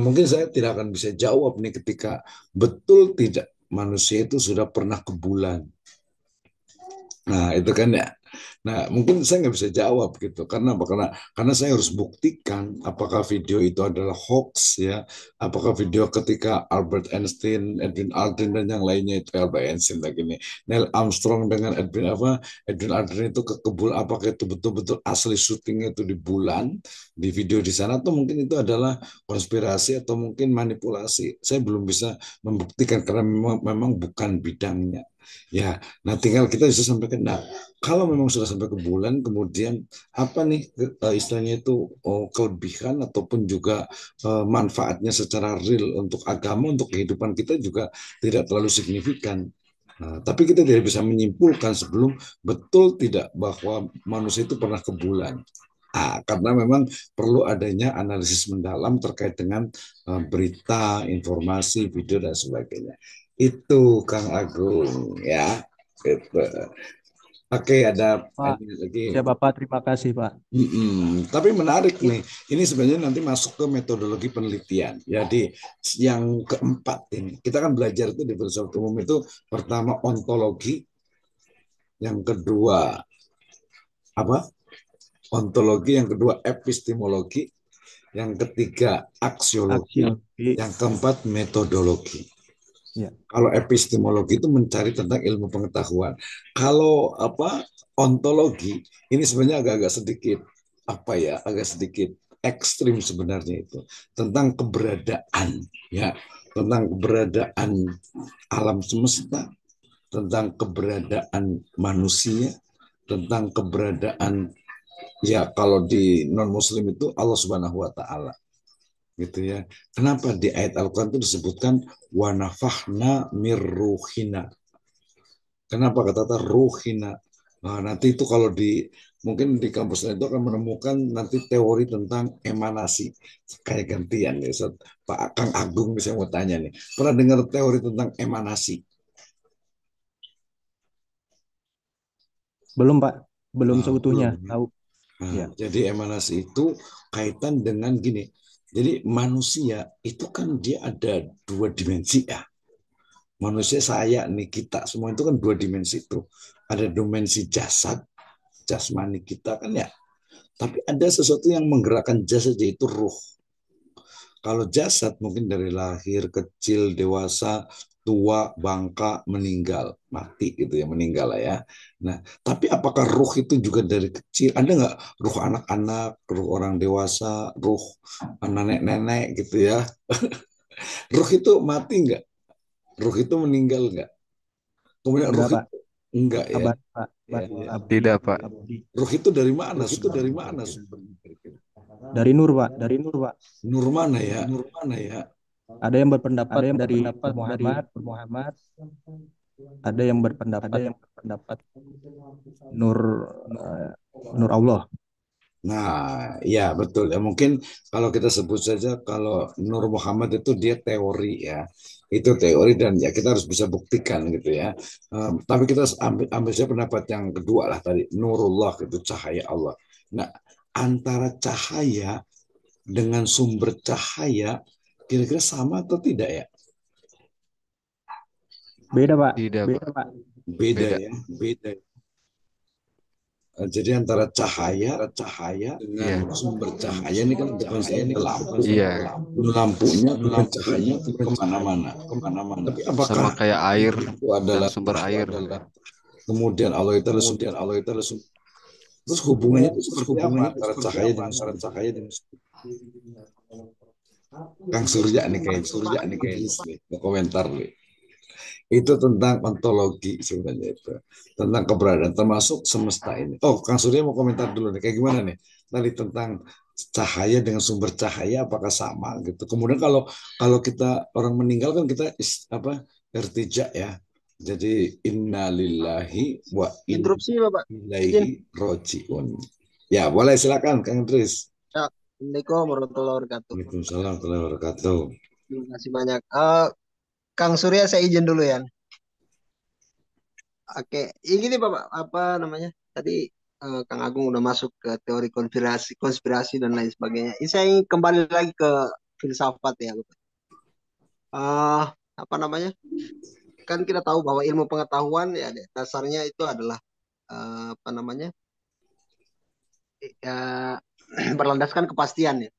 mungkin saya tidak akan bisa jawab nih ketika betul tidak manusia itu sudah pernah ke bulan. Nah, itu kan ya. Nah, mungkin saya nggak bisa jawab gitu. Karena apa? Karena saya harus buktikan apakah video itu adalah hoax ya. Apakah video ketika Albert Einstein, Edwin Aldrin dan yang lainnya itu Albert Einstein lagi nih. Neil Armstrong dengan Edwin Aldrin itu ke bulan, apakah itu betul-betul asli syutingnya itu di bulan, di video di sana atau mungkin itu adalah konspirasi atau mungkin manipulasi. Saya belum bisa membuktikan karena memang bukan bidangnya. Ya, nah tinggal kita bisa sampaikan. Nah, kalau memang sudah sampai ke bulan, kemudian apa nih istilahnya itu kelebihan ataupun juga manfaatnya secara real untuk agama, untuk kehidupan kita juga tidak terlalu signifikan. Nah, tapi kita tidak bisa menyimpulkan sebelum betul tidak bahwa manusia itu pernah ke bulan. Karena memang perlu adanya analisis mendalam terkait dengan berita, informasi, video dan sebagainya. Itu Kang Agung ya. Gitu. Oke, ada Pak, ini lagi. siapa Pak? Terima kasih Pak. Tapi menarik nih. Ini sebenarnya nanti masuk ke metodologi penelitian. Jadi yang keempat ini, kita kan belajar itu di filsafat umum itu pertama ontologi, yang kedua apa? Ontologi, yang kedua epistemologi, yang ketiga aksiologi, Aksiologi. yang keempat metodologi. Ya. Kalau epistemologi itu mencari tentang ilmu pengetahuan. Kalau ontologi ini sebenarnya agak-agak sedikit agak sedikit ekstrim sebenarnya itu tentang keberadaan ya, tentang keberadaan alam semesta, tentang keberadaan manusia, tentang keberadaan ya kalau di non muslim itu Allah Subhanahu wa taala gitu ya. Kenapa di ayat Al-Quran itu disebutkan wanafahna mirruhina? Kenapa kata ruhina? Nah, nanti itu kalau di mungkin di kampus itu akan menemukan nanti teori tentang emanasi. Kayak gantian ya, Pak Kang Agung bisa mau tanya nih. Pernah dengar teori tentang emanasi? Belum Pak, belum Belum. seutuhnya tahu. Nah, Ya. jadi emanasi itu kaitan dengan gini. Jadi manusia itu kan dia ada dua dimensi ya. Manusia saya nih kita semua itu kan dua dimensi itu. Ada dimensi jasad, jasmani kita kan ya. Tapi ada sesuatu yang menggerakkan jasad yaitu ruh. Kalau jasad mungkin dari lahir, kecil, dewasa, tua, bangka, meninggal, mati gitu ya, meninggal lah ya. Nah, tapi apakah ruh itu juga dari kecil? Ada nggak ruh anak-anak, ruh orang dewasa, ruh nenek-nenek gitu ya? Ruh itu mati nggak? Ruh itu meninggal nggak? Kemudian Enggak ruh Pak, itu enggak ya. abadi Pak, Ya, abadi, ya. abadi, Tidak, Pak. abadi. Ruh itu dari mana? Ruh itu dari mana sumbernya? Dari Nur Pak, dari Nur Pak. Nur mana ya? Nur mana ya? Ada yang berpendapat dari Muhammad, Muhammad. Ada yang berpendapat Nur eh, Nur Allah. Nah, ya betul ya. Mungkin kalau kita sebut saja kalau Nur Muhammad itu dia teori ya. Itu teori dan ya kita harus bisa buktikan gitu ya. Tapi kita ambil saja pendapat yang kedua lah tadi. Nurullah itu cahaya Allah. Nah, antara cahaya dengan sumber cahaya kira-kira sama atau tidak ya? Beda Pak, Tidak, Pak. beda Pak. Beda Beda. ya, beda. Jadi antara cahaya dengan Iya. sumber cahaya ini kan cahaya ini lampu. Iya. Lampunya dengan cahaya itu kemana-mana. Tapi apakah Sama kayak air itu dan adalah sumber air. kemudian Allah itu adalah terus hubungannya itu seperti apa antara cahaya dengan sumber cahaya dengan Kang Surya nih kayak please nih mau komentar nih. Itu tentang ontologi sebenarnya itu. Tentang keberadaan termasuk semesta ini. Oh, Kang Surya mau komentar dulu nih. Kayak gimana nih? Tadi tentang cahaya dengan sumber cahaya apakah sama gitu. Kemudian kalau kalau kita orang meninggal kan kita apa irtija ya. Jadi innalillahi wa inna Interupsi Bapak. Izin. ilaihi rojiun. Ya, boleh silakan Kang Tris. Ya, Assalamualaikum warahmatullahi wabarakatuh. Waalaikumsalam warahmatullahi wabarakatuh. Terima kasih banyak. Kang Surya saya izin dulu ya. Oke, ini nih Bapak, apa namanya? Tadi Kang Agung udah masuk ke teori konspirasi, konspirasi dan lain sebagainya. Ini saya ingin kembali lagi ke filsafat ya, Bapak. Eh, apa namanya? Kan kita tahu bahwa ilmu pengetahuan ya dasarnya itu adalah apa namanya? eh, berlandaskan kepastian ya.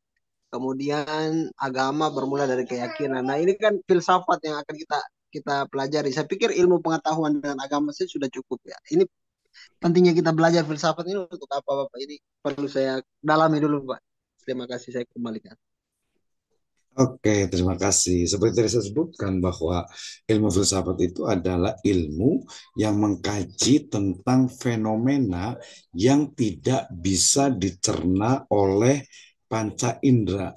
Kemudian agama bermula dari keyakinan. Nah, ini kan filsafat yang akan kita kita pelajari. Saya pikir ilmu pengetahuan dengan agama saya sudah cukup ya. Ini pentingnya kita belajar filsafat ini untuk apa Bapak? Ini perlu saya dalami dulu Pak. Terima kasih saya kembalikan. Oke, terima kasih. Seperti tadi saya sebutkan bahwa ilmu filsafat itu adalah ilmu yang mengkaji tentang fenomena yang tidak bisa dicerna oleh panca indera.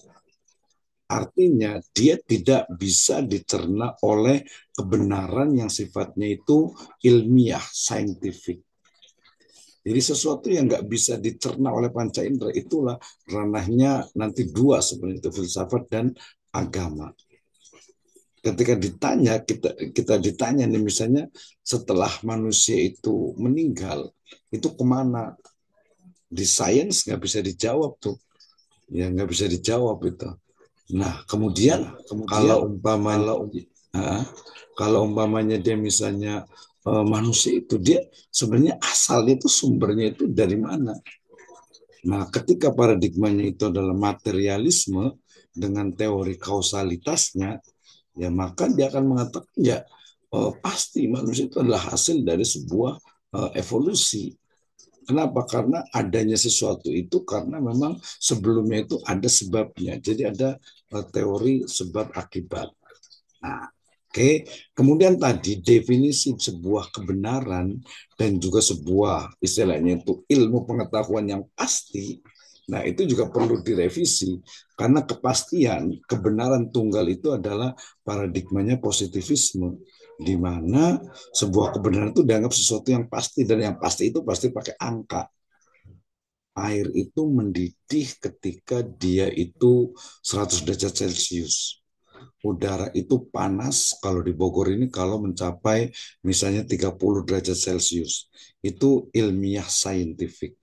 Artinya dia tidak bisa dicerna oleh kebenaran yang sifatnya itu ilmiah, saintifik. Jadi sesuatu yang nggak bisa dicerna oleh panca indera itulah ranahnya nanti dua sebenarnya itu filsafat dan agama. Ketika ditanya kita ditanya nih misalnya setelah manusia itu meninggal itu kemana? Di sains nggak bisa dijawab tuh, ya nggak bisa dijawab itu. Nah kemudian kalau umpamanya kalau umpamanya dia misalnya manusia itu dia sebenarnya asalnya itu sumbernya itu dari mana? Nah, ketika paradigmanya itu adalah materialisme dengan teori kausalitasnya, ya maka dia akan mengatakan ya pasti manusia itu adalah hasil dari sebuah evolusi. Kenapa? Karena adanya sesuatu itu karena memang sebelumnya itu ada sebabnya. Jadi ada teori sebab akibat. Nah, oke. Kemudian tadi definisi sebuah kebenaran dan juga sebuah istilahnya itu ilmu pengetahuan yang pasti. Nah, itu juga perlu direvisi karena kepastian kebenaran tunggal itu adalah paradigmanya positivisme di mana sebuah kebenaran itu dianggap sesuatu yang pasti dan yang pasti itu pasti pakai angka. Air itu mendidih ketika dia itu 100 derajat Celcius. Udara itu panas kalau di Bogor ini kalau mencapai misalnya 30 derajat Celcius. Itu ilmiah saintifik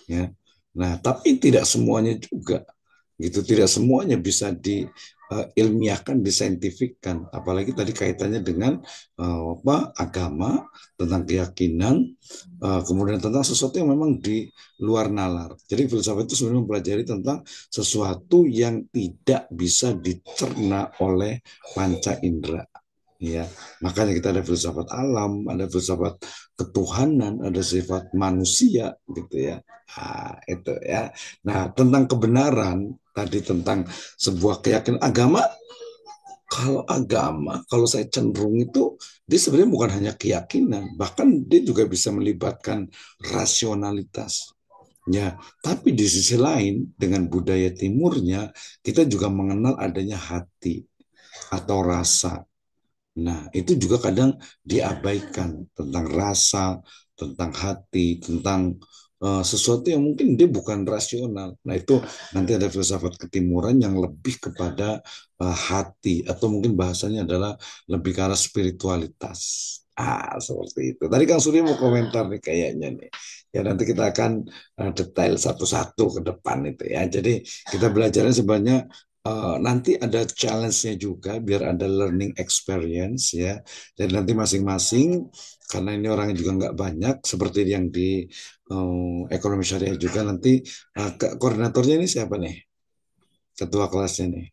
ya. Nah, tapi tidak semuanya juga gitu, tidak semuanya bisa diilmiahkan, disaintifikkan. Apalagi tadi kaitannya dengan agama, tentang keyakinan, kemudian tentang sesuatu yang memang di luar nalar. Jadi filsafat itu sebenarnya mempelajari tentang sesuatu yang tidak bisa dicerna oleh panca indera. Ya, makanya kita ada filsafat alam, ada filsafat ketuhanan, ada sifat manusia, gitu ya. Nah, itu ya. Nah, tentang kebenaran tadi tentang sebuah keyakinan agama, kalau saya cenderung itu dia sebenarnya bukan hanya keyakinan, bahkan dia juga bisa melibatkan rasionalitas. Ya, tapi di sisi lain dengan budaya timurnya kita juga mengenal adanya hati atau rasa. Nah, itu juga kadang diabaikan tentang rasa, tentang hati, tentang sesuatu yang mungkin dia bukan rasional. Nah, itu nanti ada filsafat ketimuran yang lebih kepada hati atau mungkin bahasanya adalah lebih ke arah spiritualitas. Seperti itu. Tadi Kang Surya mau komentar nih kayaknya nih. Ya nanti kita akan detail satu-satu ke depan itu ya. Jadi kita belajarnya sebanyak nanti ada challenge-nya juga biar ada learning experience ya. Jadi nanti masing-masing karena ini orangnya juga nggak banyak seperti yang di ekonomi syariah juga nanti koordinatornya ini siapa nih? Ketua kelasnya nih.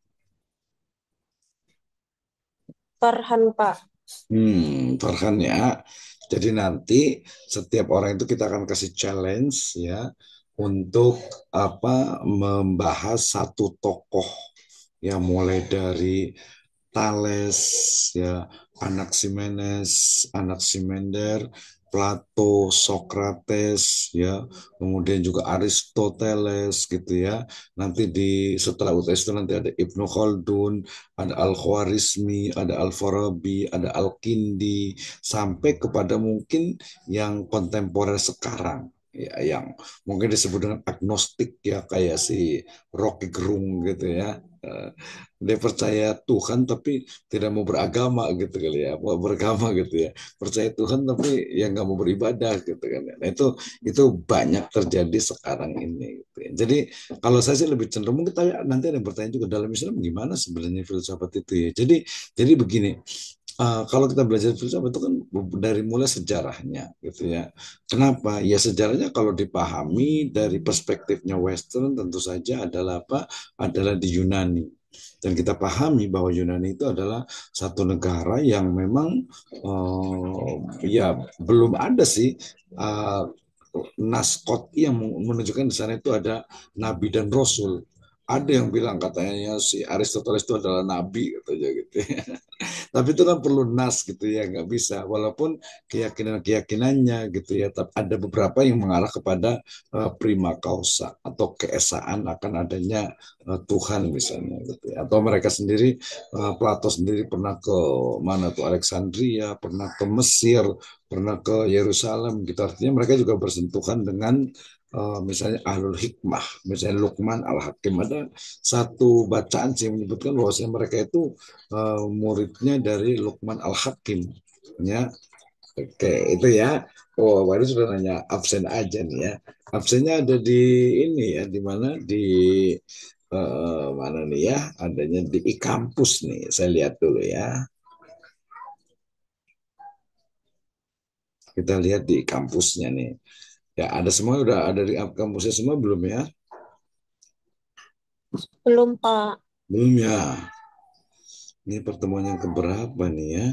Farhan, Pak. Farhan ya. Jadi nanti setiap orang itu kita akan kasih challenge ya untuk apa membahas satu tokoh yang mulai dari Thales, ya, Anaximenes, Anaximander, Plato, Socrates, ya, kemudian juga Aristoteles, gitu ya. Nanti setelah UTS itu nanti ada Ibnu Khaldun, ada Al-Khwarizmi, ada Al-Farabi, ada Al-Kindi, sampai kepada mungkin yang kontemporer sekarang, ya, yang mungkin disebut dengan agnostik, ya, kayak si Rocky Gerung, gitu ya. Dia percaya Tuhan tapi tidak mau beragama, gitu kali ya, mau beragama, gitu ya, percaya Tuhan tapi yang nggak mau beribadah, gitu kan. Nah, itu banyak terjadi sekarang ini, gitu ya. Jadi kalau saya sih lebih cenderung, kita nanti ada yang bertanya juga, dalam Islam gimana sebenarnya filsafat itu ya. Jadi begini, kalau kita belajar filsafat itu kan dari mulai sejarahnya, gitu ya. Kenapa? Ya sejarahnya kalau dipahami dari perspektifnya Western tentu saja adalah apa? Adalah di Yunani. Dan kita pahami bahwa Yunani itu adalah satu negara yang memang ya belum ada sih uh, naskot yang menunjukkan di sana itu ada nabi dan rasul. Ada yang bilang katanya si Aristoteles itu adalah nabi, katanya gitu ya. Tapi itu kan perlu nas, gitu ya, nggak bisa. Walaupun keyakinan-keyakinannya, gitu ya, tapi ada beberapa yang mengarah kepada prima causa atau keesaan akan adanya Tuhan misalnya, gitu ya. Atau mereka sendiri, Plato sendiri pernah ke mana tuh, Alexandria, pernah ke Mesir, pernah ke Yerusalem, gitu. Artinya mereka juga bersentuhan dengan misalnya ahlul hikmah, misalnya Luqman al-Hakim. Ada satu bacaan sih menyebutkan bahwasanya mereka itu muridnya dari Luqman al-Hakim, ya. Oke, itu ya. Oh, baru sudah nanya absen aja nih ya. Absennya ada di ini ya, di mana di mana nih ya? Adanya di kampus nih. Saya lihat dulu ya. Kita lihat di kampusnya nih. Ya, ada semua, udah ada di kampusnya semua belum ya? Belum, Pak. Belum ya. Ini pertemuan yang keberapa nih ya?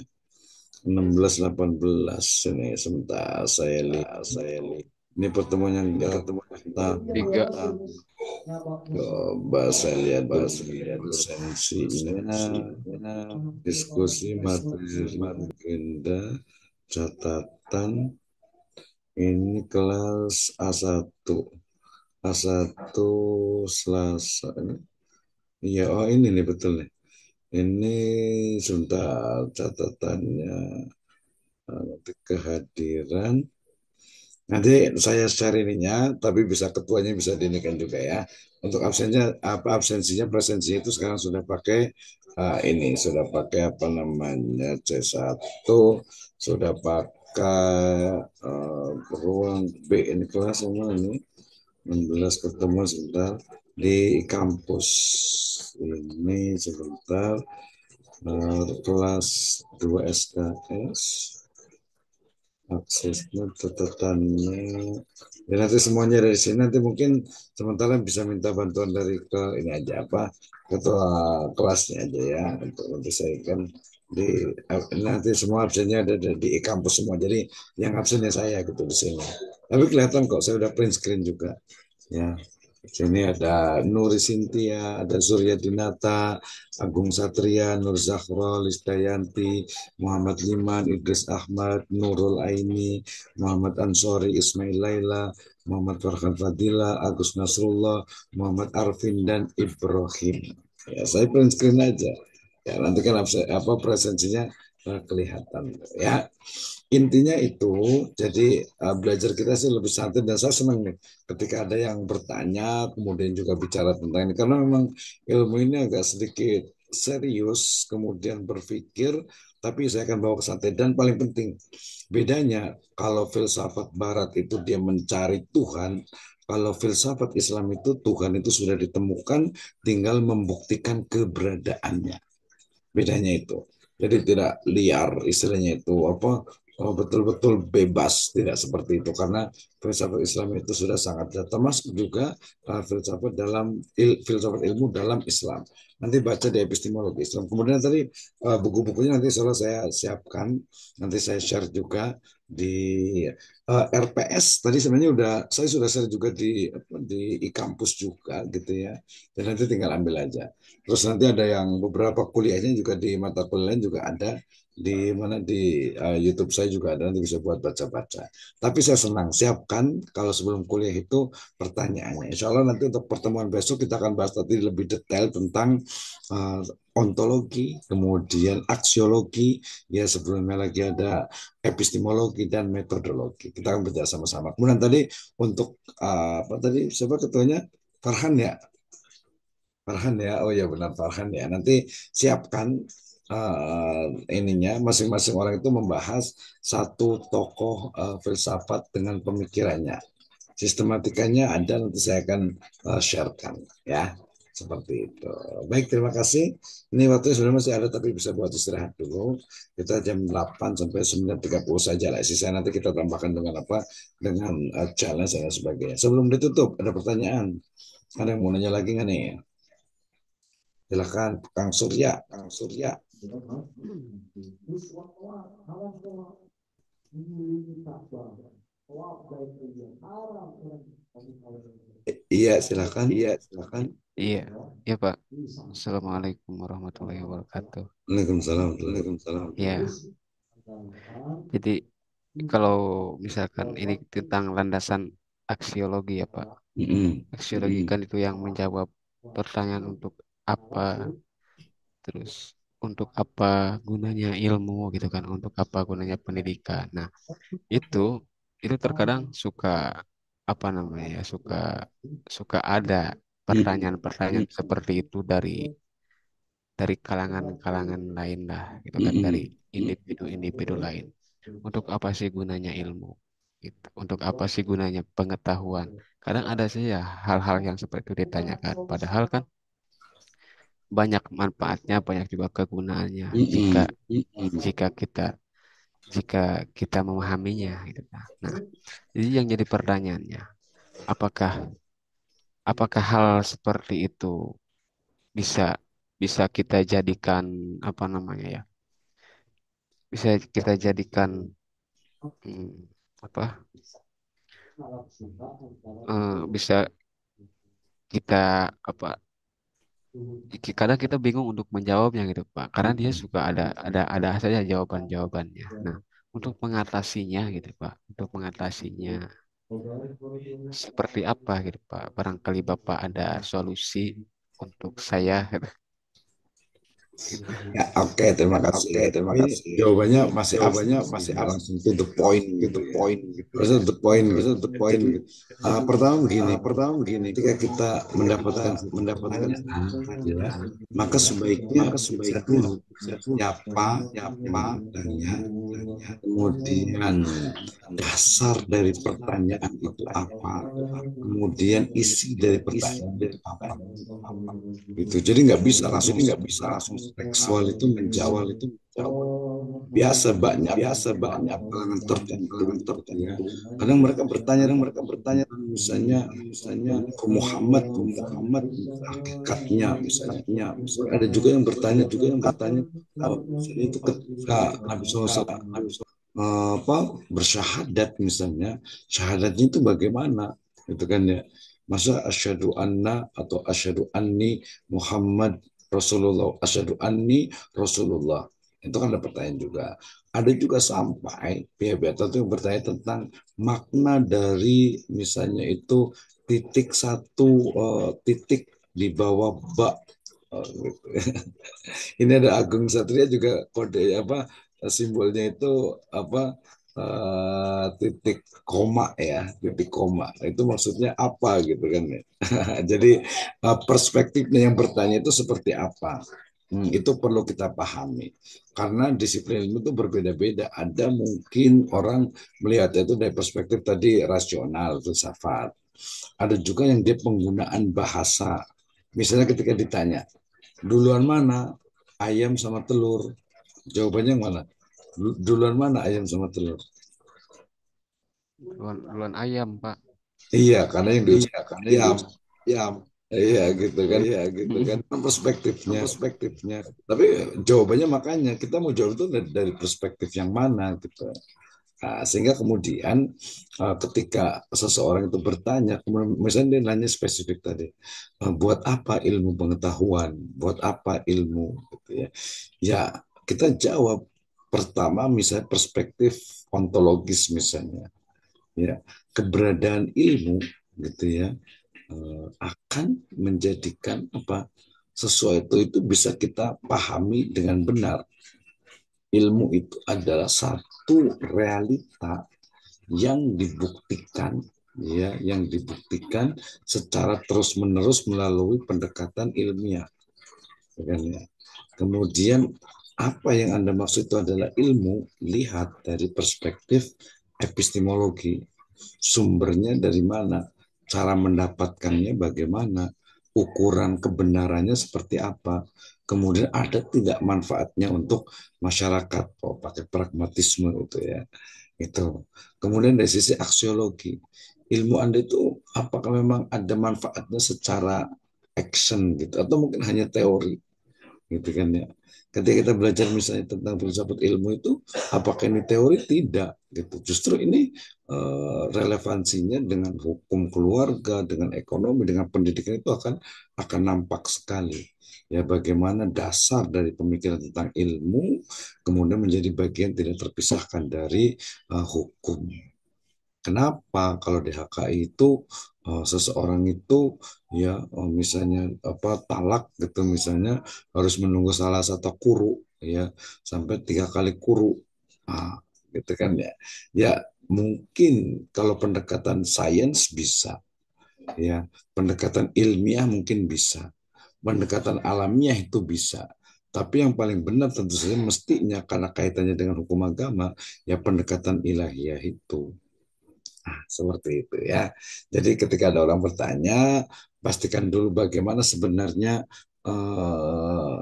16 18 ini, sebentar saya lihat. Ini pertemuan yang Tiga. coba saya lihat absensinya, diskusi materi agenda, catatan. Ini kelas A1 Selasa. Iya, oh ini nih betul nih. Ini sebentar catatannya, nanti kehadiran. Nanti saya share ininya, tapi bisa ketuanya bisa dinikan juga ya. Untuk absensinya, presensinya itu sekarang sudah pakai ini, sudah pakai apa namanya, C1, sudah pakai ruang B, ini kelas semua ini 16 pertemuan sebentar di kampus ini sebentar, kelas 2 SKS, aksesnya, catatannya, dan nanti semuanya dari sini. Nanti mungkin sementara bisa minta bantuan dari ke ini aja, apa, ketua kelasnya aja ya, untuk nanti saya kan di nanti semua absennya ada di kampus semua, jadi yang absennya saya gitu di sini. Tapi kelihatan kok, saya udah print screen juga ya. Sini ada Nuri Sintia, ada Surya Dinata, Agung Satria, Nur Zahra, Lisdayanti, Muhammad Liman, Idris Ahmad, Nurul Aini, Muhammad Ansori, Ismail Laila, Muhammad Farhan Fadila, Agus Nasrullah, Muhammad Arfin, dan Ibrahim. Ya, saya print screen aja. Ya, nanti kan presensinya kelihatan ya. Intinya itu, jadi belajar kita sih lebih santai, dan saya senang nih ketika ada yang bertanya kemudian juga bicara tentang ini, karena memang ilmu ini agak sedikit serius, kemudian berpikir, tapi saya akan bawa ke santai. Dan paling penting, bedanya kalau filsafat barat itu dia mencari Tuhan, kalau filsafat Islam itu Tuhan itu sudah ditemukan, tinggal membuktikan keberadaannya. Bedanya itu. Jadi tidak liar, istilahnya itu apa, betul-betul bebas, tidak seperti itu, karena filsafat Islam itu sudah sangat, termasuk juga filsafat ilmu dalam Islam. Nanti baca di epistemologi Islam. Kemudian tadi buku-bukunya nanti saya siapkan, nanti saya share juga. di RPS tadi sebenarnya saya sudah share juga di kampus juga gitu ya. Dan nanti tinggal ambil aja. Terus nanti ada yang beberapa kuliahnya juga di mata kuliah lain juga ada di mana di YouTube saya juga ada, nanti bisa buat baca-baca. Tapi saya senang siapkan kalau sebelum kuliah itu pertanyaannya. Insya Allah nanti untuk pertemuan besok kita akan bahas tadi lebih detail tentang uh, ontologi, kemudian aksiologi, ya sebelumnya lagi ada epistemologi dan metodologi. Kita akan belajar sama-sama. Kemudian tadi untuk apa tadi siapa ketuanya? Farhan ya. Farhan ya. Oh ya benar Farhan ya. Nanti siapkan ininya masing-masing orang itu membahas satu tokoh filsafat dengan pemikirannya. Sistematikanya ada nanti saya akan sharekan ya. Seperti itu. Baik, terima kasih. Ini waktunya sudah masih ada tapi bisa buat istirahat dulu. Kita jam 8 sampai 9.30 saja lah. Sisa nanti kita tambahkan dengan apa? Dengan challenge dan sebagainya. Sebelum ditutup, ada pertanyaan. Ada yang mau nanya lagi nggak nih? Silakan, Kang Surya. Kang Surya. Iya, silakan. Iya, silakan. Iya, iya Pak. Assalamualaikum warahmatullahi wabarakatuh. Waalaikumsalam. Waalaikumsalam. Ya, jadi kalau misalkan ini tentang landasan aksiologi ya Pak. Aksiologi kan itu yang menjawab pertanyaan untuk apa, terus untuk apa gunanya ilmu gitu kan, untuk apa gunanya pendidikan. Nah, itu itu terkadang suka apa namanya ya, suka suka ada pertanyaan-pertanyaan seperti itu dari kalangan-kalangan lain lah gitu kan, dari individu-individu lain. Untuk apa sih gunanya ilmu? Gitu. Untuk apa sih gunanya pengetahuan? Kadang ada sih ya hal-hal yang seperti itu ditanyakan. Padahal kan banyak manfaatnya, banyak juga kegunaannya jika jika kita jika kita memahaminya gitu. Nah, jadi yang jadi pertanyaannya, apakah apakah hal seperti itu bisa bisa kita jadikan apa namanya ya? Bisa kita jadikan hmm, apa? Bisa kita apa? Kadang kita bingung untuk menjawabnya gitu Pak, karena dia suka ada saja jawaban-jawabannya. Nah, untuk mengatasinya gitu Pak, untuk mengatasinya seperti apa gitu Pak? Barangkali Bapak ada solusi untuk saya gitu. Ya, oke, terima kasih. Terima Ini kasih. jawabannya masih Jawabannya abstrak sih, masih ya, abstrak, langsung to the point to gitu the ya. point gitu. Terus to the point Terus gitu. the point Jadi gitu. pertama begini, Pertama ketika begini, kita ketika kita mendapatkan satu mendapatkan pertanyaan, pertanyaan, ya, maka ya, sebaiknya maka periksa sebaiknya dulu bisa dulu siapa yang siapa bertanya, yang kemudian dasar dari pertanyaan itu apa, kemudian isi dari pertanyaan itu apa. Gitu. Jadi nggak bisa langsung jadi nggak bisa serta langsung tekstual itu menjawab. seksual itu menjawab. Biasa banyak Biasa banyak kalangan tertentu kalangan gitu ya. tertentu, Kadang mereka bertanya kadang mereka tentang bertanya misalnya misalnya Muhammad Muhammad hakikatnya misalnya. hakikatnya misalnya. Ada juga yang bertanya Ada juga yang bertanya misalnya itu ketika misalnya Nabi ketika SAW Nabi apa bersyahadat misalnya, syahadatnya itu bagaimana gitu kan ya. Masa asyhadu anna atau asyhadu anni Muhammad Rasulullah, asyhadu anni Rasulullah, itu kan ada pertanyaan juga. Ada juga sampai pihak-pihak tertentu yang bertanya tentang makna dari misalnya itu titik satu titik di bawah bak. Gitu. Ini ada Agung Satria juga kode apa simbolnya itu apa titik koma ya, titik koma. Itu maksudnya apa gitu kan ya. Jadi perspektifnya yang bertanya itu seperti apa? Itu perlu kita pahami karena disiplin ilmu itu berbeda-beda. Ada mungkin orang melihatnya itu dari perspektif tadi rasional, filsafat. Ada juga yang dia penggunaan bahasa. Misalnya ketika ditanya, duluan mana ayam sama telur? Jawabannya yang mana? Duluan mana ayam sama telur? duluan ayam Pak. Iya, karena yang Iya, diucapkan karena yang ayam. diam. Iya gitu kan. Iya gitu kan. Perspektifnya. Perspektifnya. Tapi jawabannya makanya kita mau jawab itu dari perspektif yang mana gitu. Nah, sehingga kemudian ketika seseorang itu bertanya, misalnya dia nanya spesifik tadi, buat apa ilmu pengetahuan, buat apa ilmu, gitu ya. Ya, kita jawab pertama misalnya perspektif ontologis misalnya, ya keberadaan ilmu, gitu ya, akan menjadikan apa sesuatu itu bisa kita pahami dengan benar. Ilmu itu adalah satu realita yang dibuktikan, ya, yang dibuktikan secara terus-menerus melalui pendekatan ilmiah, kan ya. Kemudian apa yang Anda maksud itu adalah ilmu, lihat dari perspektif epistemologi, sumbernya dari mana, cara mendapatkannya bagaimana, ukuran kebenarannya seperti apa, kemudian ada tidak manfaatnya untuk masyarakat, pakai pragmatisme itu ya, itu. Kemudian dari sisi aksiologi, ilmu Anda itu apakah memang ada manfaatnya secara action gitu, atau mungkin hanya teori, gitu kan ya. Ketika kita belajar misalnya tentang filsafat ilmu itu, apakah ini teori? Tidak, gitu. Justru ini relevansinya dengan hukum keluarga, dengan ekonomi, dengan pendidikan itu akan nampak sekali. Ya, bagaimana dasar dari pemikiran tentang ilmu kemudian menjadi bagian tidak terpisahkan dari hukum. Kenapa kalau di HKI itu seseorang itu ya misalnya apa talak gitu misalnya harus menunggu salah satu kuru ya sampai 3 kali kuru, gitu kan ya. Ya mungkin kalau pendekatan sains bisa, ya pendekatan ilmiah mungkin bisa, pendekatan alamiah itu bisa. Tapi yang paling benar tentu saja mestinya karena kaitannya dengan hukum agama ya pendekatan ilahiyah itu. Seperti itu ya. Jadi ketika ada orang bertanya, pastikan dulu bagaimana sebenarnya eh,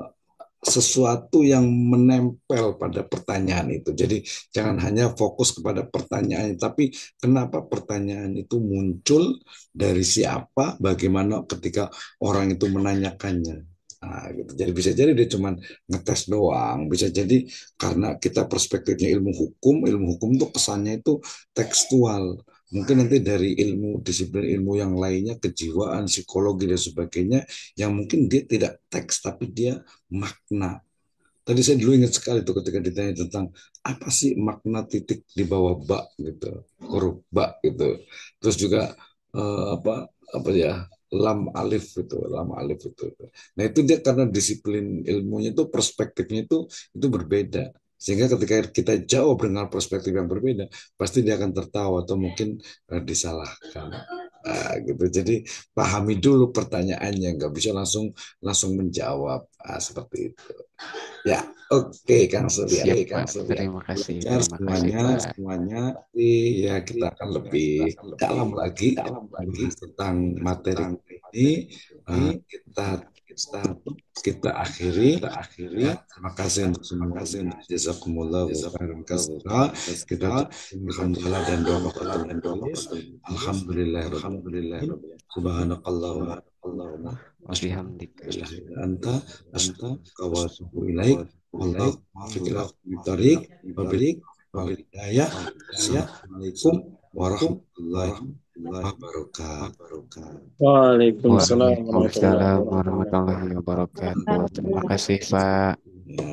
sesuatu yang menempel pada pertanyaan itu. Jadi jangan hanya fokus kepada pertanyaan, tapi kenapa pertanyaan itu muncul, dari siapa, bagaimana ketika orang itu menanyakannya. Nah, gitu. Jadi bisa jadi dia cuma ngetes doang, bisa jadi karena kita perspektifnya ilmu hukum tuh kesannya itu tekstual. Mungkin nanti dari ilmu disiplin ilmu yang lainnya, kejiwaan, psikologi dan sebagainya, yang mungkin dia tidak teks tapi dia makna. Tadi saya dulu ingat sekali tuh ketika ditanya tentang apa sih makna titik di bawah bak gitu, huruf bak gitu. Terus juga apa ya lam alif itu. Nah itu dia karena disiplin ilmunya itu perspektifnya itu berbeda. Sehingga ketika kita jawab dengan perspektif yang berbeda, pasti dia akan tertawa atau mungkin disalahkan. Gitu. Jadi pahami dulu pertanyaannya, nggak bisa langsung langsung menjawab, seperti itu. Ya, oke Kang Surya, Siap, Kang Pak. Surya. Terima kasih. Belajar Terima kasih, Pak. semuanya, ya kita akan lebih dalam lagi membahas tentang materi ini. Kita tutup, kita akhiri. Ya, terima kasih untuk semuanya. Jazakumullah khairan katsira. Kita tutup hamdalah dan doa kafaratul majelis. Alhamdulillah rabbil alamin. Subhanakallahumma Wasbihamdik. anta astaghfiruka wa atubu ilaik. Wallahu muwaffiq ila aqwamit thoriq. Wabillahi wal hidayah. Assalamualaikum warahmatullahi wabarakatuh. Waalaikumsalam warahmatullahi Waalaikumsalam wabarakatuh. warahmatullahi wabarakatuh. Terima kasih, Pak. Ya.